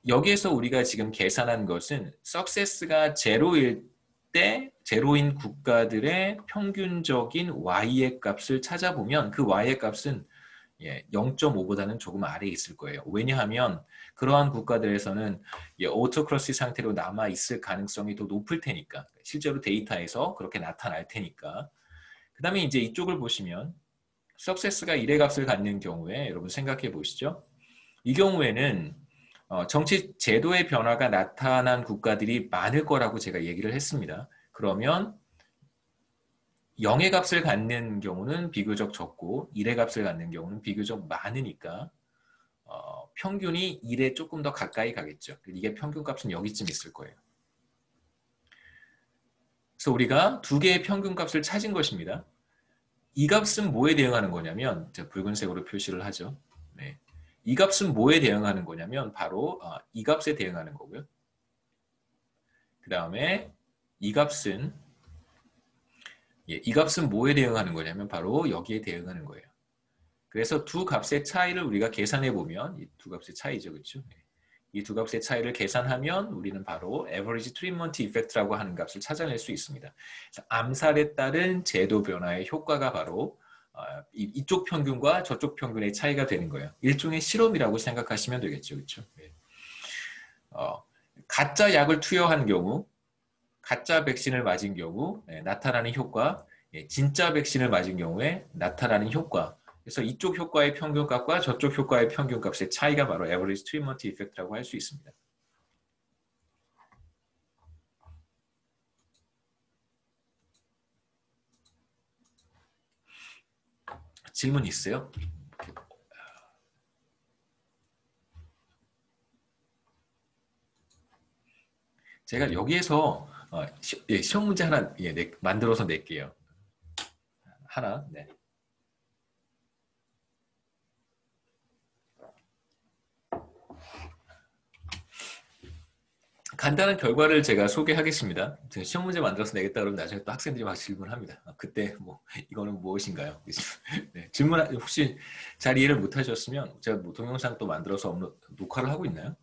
여기에서 우리가 지금 계산한 것은 석세스가 제로일 때 제로인 국가들의 평균적인 Y의 값을 찾아보면 그 Y의 값은 0.5보다는 조금 아래에 있을 거예요. 왜냐하면 그러한 국가들에서는 오토크러시 상태로 남아있을 가능성이 더 높을 테니까. 실제로 데이터에서 그렇게 나타날 테니까. 그 다음에 이제 이쪽을 보시면 석세스가 1의 값을 갖는 경우에 여러분 생각해 보시죠. 이 경우에는 정치 제도의 변화가 나타난 국가들이 많을 거라고 제가 얘기를 했습니다. 그러면 0의 값을 갖는 경우는 비교적 적고 1의 값을 갖는 경우는 비교적 많으니까 평균이 1에 조금 더 가까이 가겠죠. 이게 평균값은 여기쯤 있을 거예요. 그래서 우리가 두 개의 평균값을 찾은 것입니다. 이 값은 뭐에 대응하는 거냐면 제가 붉은색으로 표시를 하죠. 네. 이 값은 뭐에 대응하는 거냐면 바로 이 값에 대응하는 거고요. 그 다음에 이 값은 뭐에 대응하는 거냐면 바로 여기에 대응하는 거예요. 그래서 두 값의 차이를 우리가 계산해 보면 이 두 값의 차이죠, 그렇죠? 이 두 값의 차이를 계산하면 우리는 바로 Average Treatment Effect라고 하는 값을 찾아낼 수 있습니다. 그래서 암살에 따른 제도 변화의 효과가 바로 이쪽 평균과 저쪽 평균의 차이가 되는 거예요. 일종의 실험이라고 생각하시면 되겠죠, 그렇죠? 가짜 약을 투여한 경우, 가짜 백신을 맞은 경우 나타나는 효과, 진짜 백신을 맞은 경우에 나타나는 효과. 그래서 이쪽 효과의 평균값과 저쪽 효과의 평균값의 차이가 바로 Average Treatment Effect라고 할 수 있습니다. 질문 있어요? 제가 여기에서 시험 문제 하나 만들어서 낼게요. 하나. 네. 간단한 결과를 제가 소개하겠습니다. 제가 시험 문제 만들어서 내겠다 그러면 나중에 또 학생들이 막 질문합니다. 그때 뭐 이거는 무엇인가요? 네, 질문 혹시 잘 이해를 못하셨으면 제가 뭐 동영상 또 만들어서 녹화를 하고 있나요?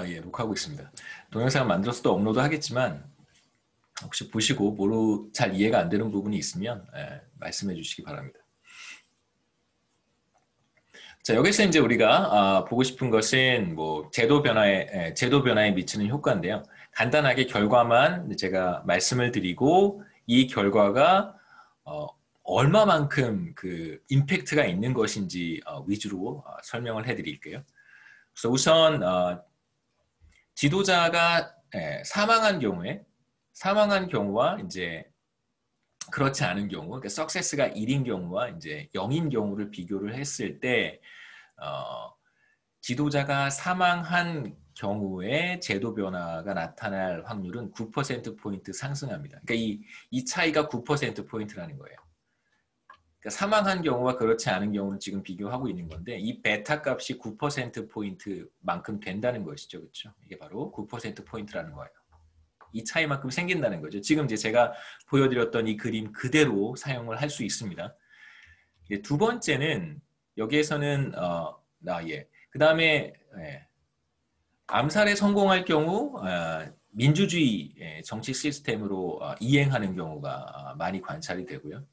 예, 녹화하고 있습니다. 동영상 만들어서 또 업로드 하겠지만 혹시 보시고 잘 이해가 안 되는 부분이 있으면 말씀해 주시기 바랍니다. 자, 여기서 이제 우리가 보고 싶은 것은 뭐 제도 변화에 미치는 효과인데요. 간단하게 결과만 제가 말씀을 드리고 이 결과가 얼마만큼 그 임팩트가 있는 것인지 위주로 설명을 해드릴게요. 그래서 우선 지도자가 사망한 경우와 이제 그렇지 않은 경우, 그러니까 석세스가 1인 경우와 이제 0인 경우를 비교를 했을 때 지도자가 사망한 경우에 제도 변화가 나타날 확률은 9%포인트 상승합니다. 그러니까 이 차이가 9%포인트라는 거예요. 그러니까 사망한 경우와 그렇지 않은 경우는 지금 비교하고 있는 건데 이 베타 값이 9%포인트만큼 된다는 것이죠. 그렇죠? 이게 바로 9%포인트라는 거예요. 이 차이만큼 생긴다는 거죠. 지금 이제 제가 보여드렸던 이 그림 그대로 사용을 할 수 있습니다. 두 번째는 여기에서는 그 다음에 암살에 성공할 경우 민주주의 정치 시스템으로 이행하는 경우가 많이 관찰이 되고요.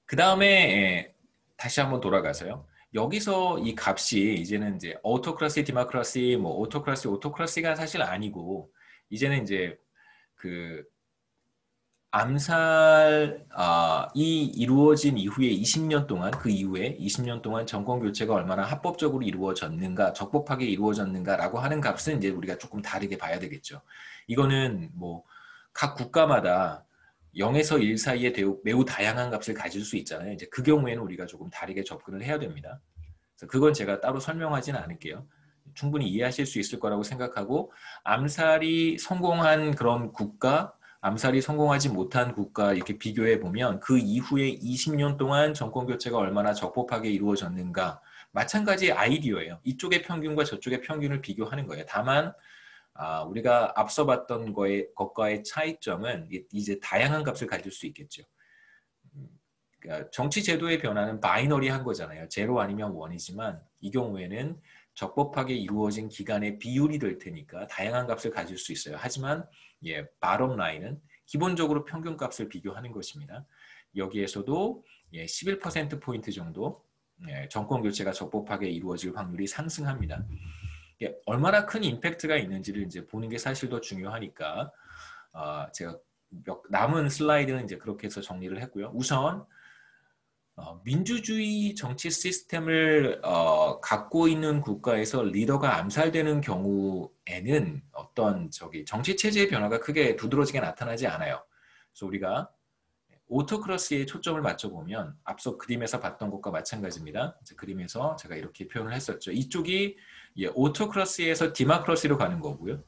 그 다음에 다시 한번 돌아가서요. 여기서 이 값이 이제는 이제 오토크라시, 디모크라시, 뭐 오토크라시가 사실 아니고 이제는 이제 그 암살이 이루어진 이후에 20년 동안 그 이후에 20년 동안 정권 교체가 얼마나 합법적으로 이루어졌는가, 적법하게 이루어졌는가라고 하는 값은 이제 우리가 조금 다르게 봐야 되겠죠. 이거는 뭐 각 국가마다 0에서 1 사이에 매우 다양한 값을 가질 수 있잖아요. 이제 그 경우에는 우리가 조금 다르게 접근을 해야 됩니다. 그래서 그건 제가 따로 설명하지는 않을게요. 충분히 이해하실 수 있을 거라고 생각하고 암살이 성공한 그런 국가, 암살이 성공하지 못한 국가 이렇게 비교해 보면 그 이후에 20년 동안 정권 교체가 얼마나 적법하게 이루어졌는가 마찬가지 아이디어예요. 이쪽의 평균과 저쪽의 평균을 비교하는 거예요. 다만 우리가 앞서 봤던 것과의 차이점은 이제 다양한 값을 가질 수 있겠죠. 그러니까 정치 제도의 변화는 바이너리한 거잖아요. 제로 아니면 원이지만 이 경우에는 적법하게 이루어진 기간의 비율이 될 테니까 다양한 값을 가질 수 있어요. 하지만 바텀 라인은 기본적으로 평균 값을 비교하는 것입니다. 여기에서도 11%포인트 정도 정권 교체가 적법하게 이루어질 확률이 상승합니다. 얼마나 큰 임팩트가 있는지를 이제 보는 게 사실 더 중요하니까 제가 남은 슬라이드는 이제 그렇게 해서 정리를 했고요. 우선 민주주의 정치 시스템을 갖고 있는 국가에서 리더가 암살되는 경우에는 어떤 정치 체제의 변화가 크게 두드러지게 나타나지 않아요. 그래서 우리가 오토크러시에 초점을 맞춰보면 앞서 그림에서 봤던 것과 마찬가지입니다. 그림에서 제가 이렇게 표현을 했었죠. 이쪽이 오토크러시에서 디마크러시로 가는 거고요.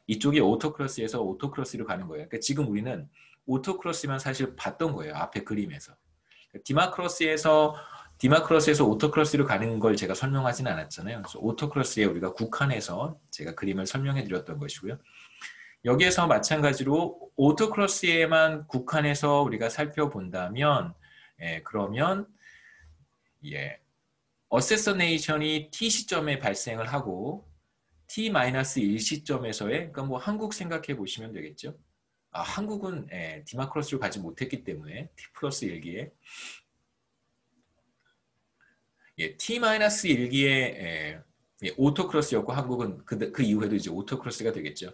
이쪽이 오토크러시에서 오토크러시로 가는 거예요. 그러니까 지금 우리는 오토크러시만 사실 봤던 거예요. 앞에 그림에서. 디마크러시에서 오토크러시로 가는 걸 제가 설명하지는 않았잖아요. 그래서 오토크러시에 우리가 국한해서 제가 그림을 설명해 드렸던 것이고요. 여기에서 마찬가지로 오토크러시에만 국한해서 우리가 살펴본다면 그러면 어세서네이션이 T 시점에 발생을 하고 T-1 시점에서의 그러니까 뭐 한국 생각해 보시면 되겠죠. 한국은 디마크러시로 가지 못했기 때문에 T+1기에 T-1기에 오토크러시였고 한국은 그 이후에도 이제 오토크러시가 되겠죠.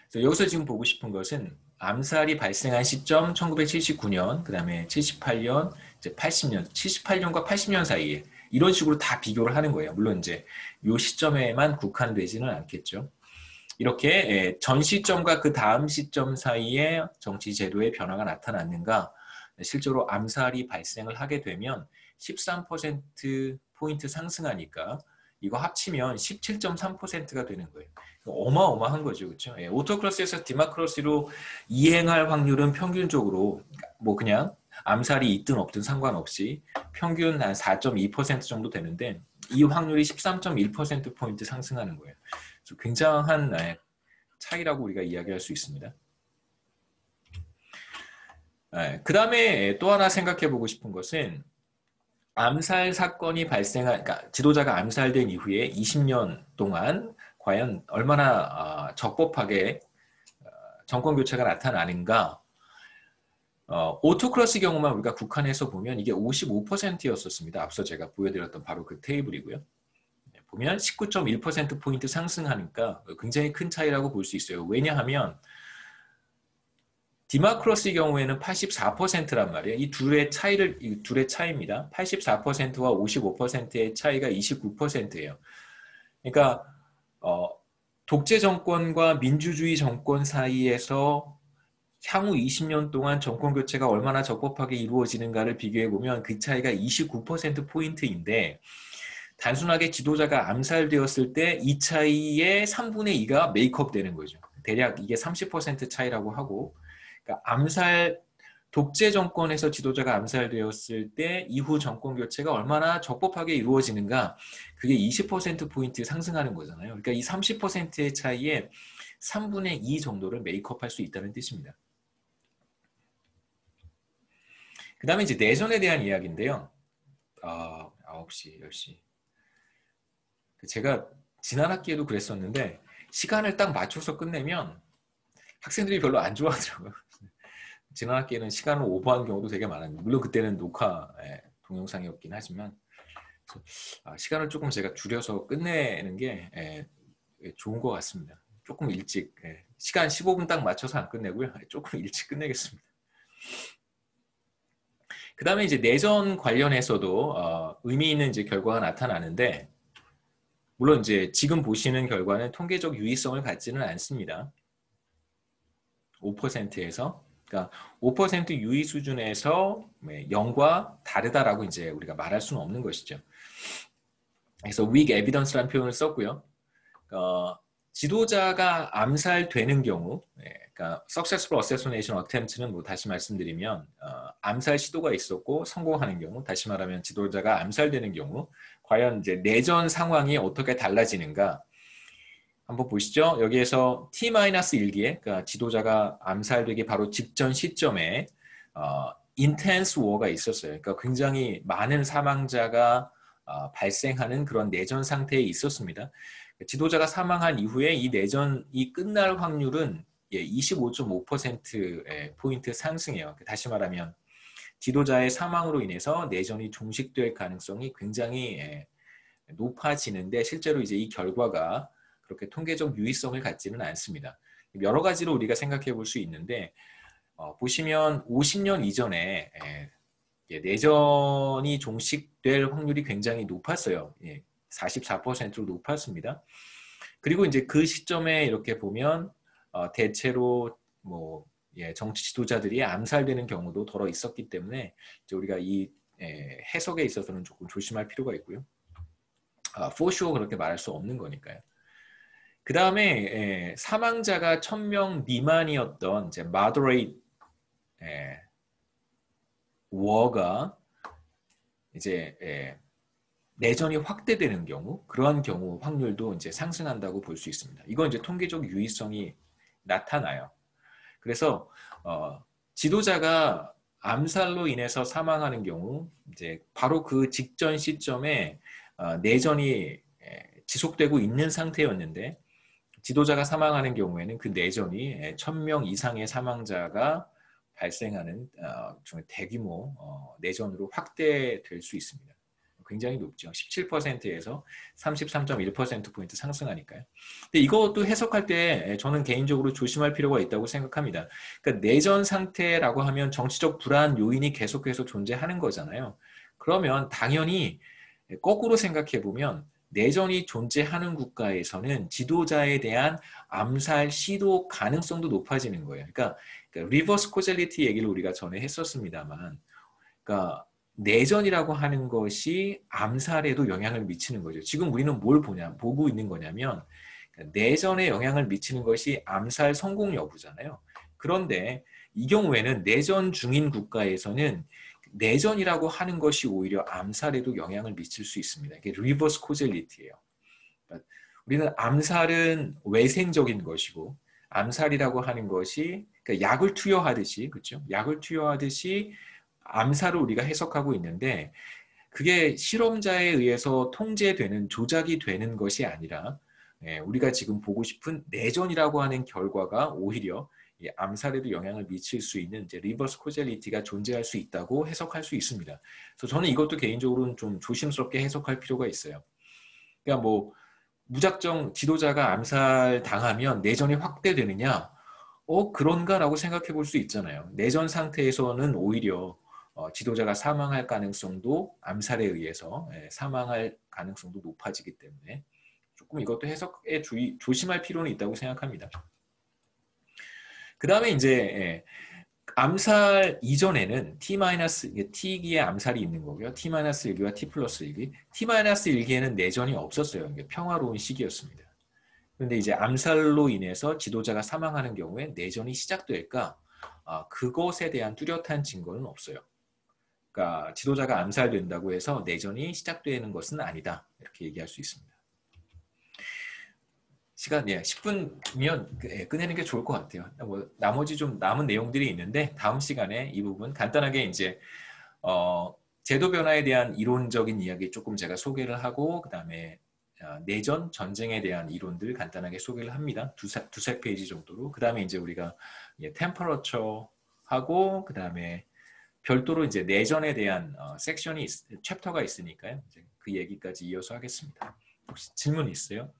그래서 여기서 지금 보고 싶은 것은 암살이 발생한 시점 1979년, 그 다음에 78년, 이제 80년, 78년과 80년 사이에 이런 식으로 다 비교를 하는 거예요. 물론 이제 이 시점에만 국한되지는 않겠죠. 이렇게 전 시점과 그 다음 시점 사이에 정치 제도의 변화가 나타났는가, 실제로 암살이 발생을 하게 되면 13%포인트 상승하니까 이거 합치면 17.3%가 되는 거예요. 어마어마한 거죠. 그렇죠? 오토크러시에서 디마크러시로 이행할 확률은 평균적으로 뭐 그냥 암살이 있든 없든 상관없이 평균 한 4.2% 정도 되는데 이 확률이 13.1%포인트 상승하는 거예요. 그래서 굉장한 차이라고 우리가 이야기할 수 있습니다. 그 다음에 또 하나 생각해 보고 싶은 것은 암살 사건이 그러니까 지도자가 암살된 이후에 20년 동안 과연 얼마나 적법하게 정권 교체가 나타나는가. 오토크러시 경우만 우리가 국한해서 보면 이게 55%였었습니다. 앞서 제가 보여드렸던 바로 그 테이블이고요. 보면 19.1%포인트 상승하니까 굉장히 큰 차이라고 볼 수 있어요. 왜냐하면 디마크러시 경우에는 84%란 말이에요. 이 둘의 차이입니다. 84%와 55%의 차이가 29%예요. 그러니까 독재 정권과 민주주의 정권 사이에서 향후 20년 동안 정권 교체가 얼마나 적법하게 이루어지는가를 비교해 보면 그 차이가 29%포인트인데 단순하게 지도자가 암살되었을 때 이 차이의 3분의 2가 메이크업 되는 거죠. 대략 이게 30% 차이라고 하고 그러니까 독재 정권에서 지도자가 암살되었을 때 이후 정권 교체가 얼마나 적법하게 이루어지는가 그게 20%포인트 상승하는 거잖아요. 그러니까 이 30%의 차이에 3분의 2 정도를 메이크업할 수 있다는 뜻입니다. 그 다음에 이제 내전에 대한 이야기인데요. 9시, 10시. 제가 지난 학기에도 그랬었는데 시간을 딱 맞춰서 끝내면 학생들이 별로 안 좋아하더라고요. 지난 학기에는 시간을 오버한 경우도 되게 많았는데 물론 그때는 녹화 동영상이었긴 하지만 시간을 조금 제가 줄여서 끝내는 게 좋은 것 같습니다. 조금 일찍 시간 15분 딱 맞춰서 안 끝내고요. 조금 일찍 끝내겠습니다. 그 다음에 이제 내전 관련해서도 의미 있는 이제 결과가 나타나는데, 물론 이제 지금 보시는 결과는 통계적 유의성을 갖지는 않습니다. 5%에서. 그러니까 5% 유의 수준에서 0과 다르다라고 이제 우리가 말할 수는 없는 것이죠. 그래서 weak evidence라는 표현을 썼고요. 지도자가 암살되는 경우, 그러니까 successful assassination attempt는 뭐 다시 말씀드리면 암살 시도가 있었고 성공하는 경우, 다시 말하면 지도자가 암살되는 경우, 과연 이제 내전 상황이 어떻게 달라지는가? 한번 보시죠. 여기에서 T-1기에, 그러니까 지도자가 암살되기 바로 직전 시점에 intense war가 있었어요. 그러니까 굉장히 많은 사망자가 발생하는 그런 내전 상태에 있었습니다. 지도자가 사망한 이후에 이 내전이 끝날 확률은 25.5% 상승해요. 다시 말하면 지도자의 사망으로 인해서 내전이 종식될 가능성이 굉장히 높아지는데, 실제로 이제 이 결과가 그렇게 통계적 유의성을 갖지는 않습니다. 여러 가지로 우리가 생각해 볼 수 있는데, 보시면 50년 이전에 내전이 종식될 확률이 굉장히 높았어요. 44%로 높았습니다. 그리고 이제 그 시점에 이렇게 보면 대체로 뭐 정치 지도자들이 암살되는 경우도 더러 있었기 때문에 이제 우리가 이 해석에 있어서는 조금 조심할 필요가 있고요. for sure 그렇게 말할 수 없는 거니까요. 그 다음에 사망자가 1000명 미만이었던 이제 moderate war가 이제 내전이 확대되는 경우, 그러한 경우 확률도 이제 상승한다고 볼 수 있습니다. 이건 이제 통계적 유의성이 나타나요. 그래서 지도자가 암살로 인해서 사망하는 경우, 이제 바로 그 직전 시점에 내전이 지속되고 있는 상태였는데, 지도자가 사망하는 경우에는 그 내전이 1000명 이상의 사망자가 발생하는 대규모 내전으로 확대될 수 있습니다. 굉장히 높죠. 17%에서 33.1%포인트 상승하니까요. 근데 이것도 해석할 때 저는 개인적으로 조심할 필요가 있다고 생각합니다. 그러니까 내전 상태라고 하면 정치적 불안 요인이 계속해서 존재하는 거잖아요. 그러면 당연히 거꾸로 생각해 보면 내전이 존재하는 국가에서는 지도자에 대한 암살 시도 가능성도 높아지는 거예요. 그러니까 리버스 코젤리티 얘기를 우리가 전에 했었습니다만, 그러니까 내전이라고 하는 것이 암살에도 영향을 미치는 거죠. 지금 우리는 뭘 보고 있는 거냐면 내전에 영향을 미치는 것이 암살 성공 여부잖아요. 그런데 이 경우에는 내전 중인 국가에서는 내전이라고 하는 것이 오히려 암살에도 영향을 미칠 수 있습니다. 이게 리버스 코젤리티예요. 그러니까 우리는 암살은 외생적인 것이고, 암살이라고 하는 것이 그러니까 약을 투여하듯이, 그렇죠? 약을 투여하듯이 암살을 우리가 해석하고 있는데, 그게 실험자에 의해서 통제되는, 조작이 되는 것이 아니라 우리가 지금 보고 싶은 내전이라고 하는 결과가 오히려 암살에도 영향을 미칠 수 있는 이제 리버스 코젤리티가 존재할 수 있다고 해석할 수 있습니다. 그래서 저는 이것도 개인적으로는 좀 조심스럽게 해석할 필요가 있어요. 그러니까 뭐 무작정 지도자가 암살 당하면 내전이 확대되느냐? 그런가라고 생각해 볼 수 있잖아요. 내전 상태에서는 오히려 지도자가 사망할 가능성도 암살에 의해서 사망할 가능성도 높아지기 때문에 조금 이것도 해석에 조심할 필요는 있다고 생각합니다. 그 다음에 이제 암살 이전에는 T기에 암살이 있는 거고요. T-1기와 T+1기. T-1기에는 내전이 없었어요. 평화로운 시기였습니다. 그런데 이제 암살로 인해서 지도자가 사망하는 경우에 내전이 시작될까? 그것에 대한 뚜렷한 증거는 없어요. 그러니까 지도자가 암살된다고 해서 내전이 시작되는 것은 아니다. 이렇게 얘기할 수 있습니다. 시간 10분이면 끝내는 게 좋을 것 같아요. 뭐 나머지 좀 남은 내용들이 있는데 다음 시간에 이 부분 간단하게 이제 제도 변화에 대한 이론적인 이야기 조금 제가 소개를 하고, 그 다음에 내전 전쟁에 대한 이론들 간단하게 소개를 합니다. 두세 페이지 정도로. 그 다음에 이제 우리가 템퍼러처 하고, 그 다음에 별도로 이제 내전에 대한 섹션이 챕터가 있으니까요. 이제 그 얘기까지 이어서 하겠습니다. 혹시 질문 있어요?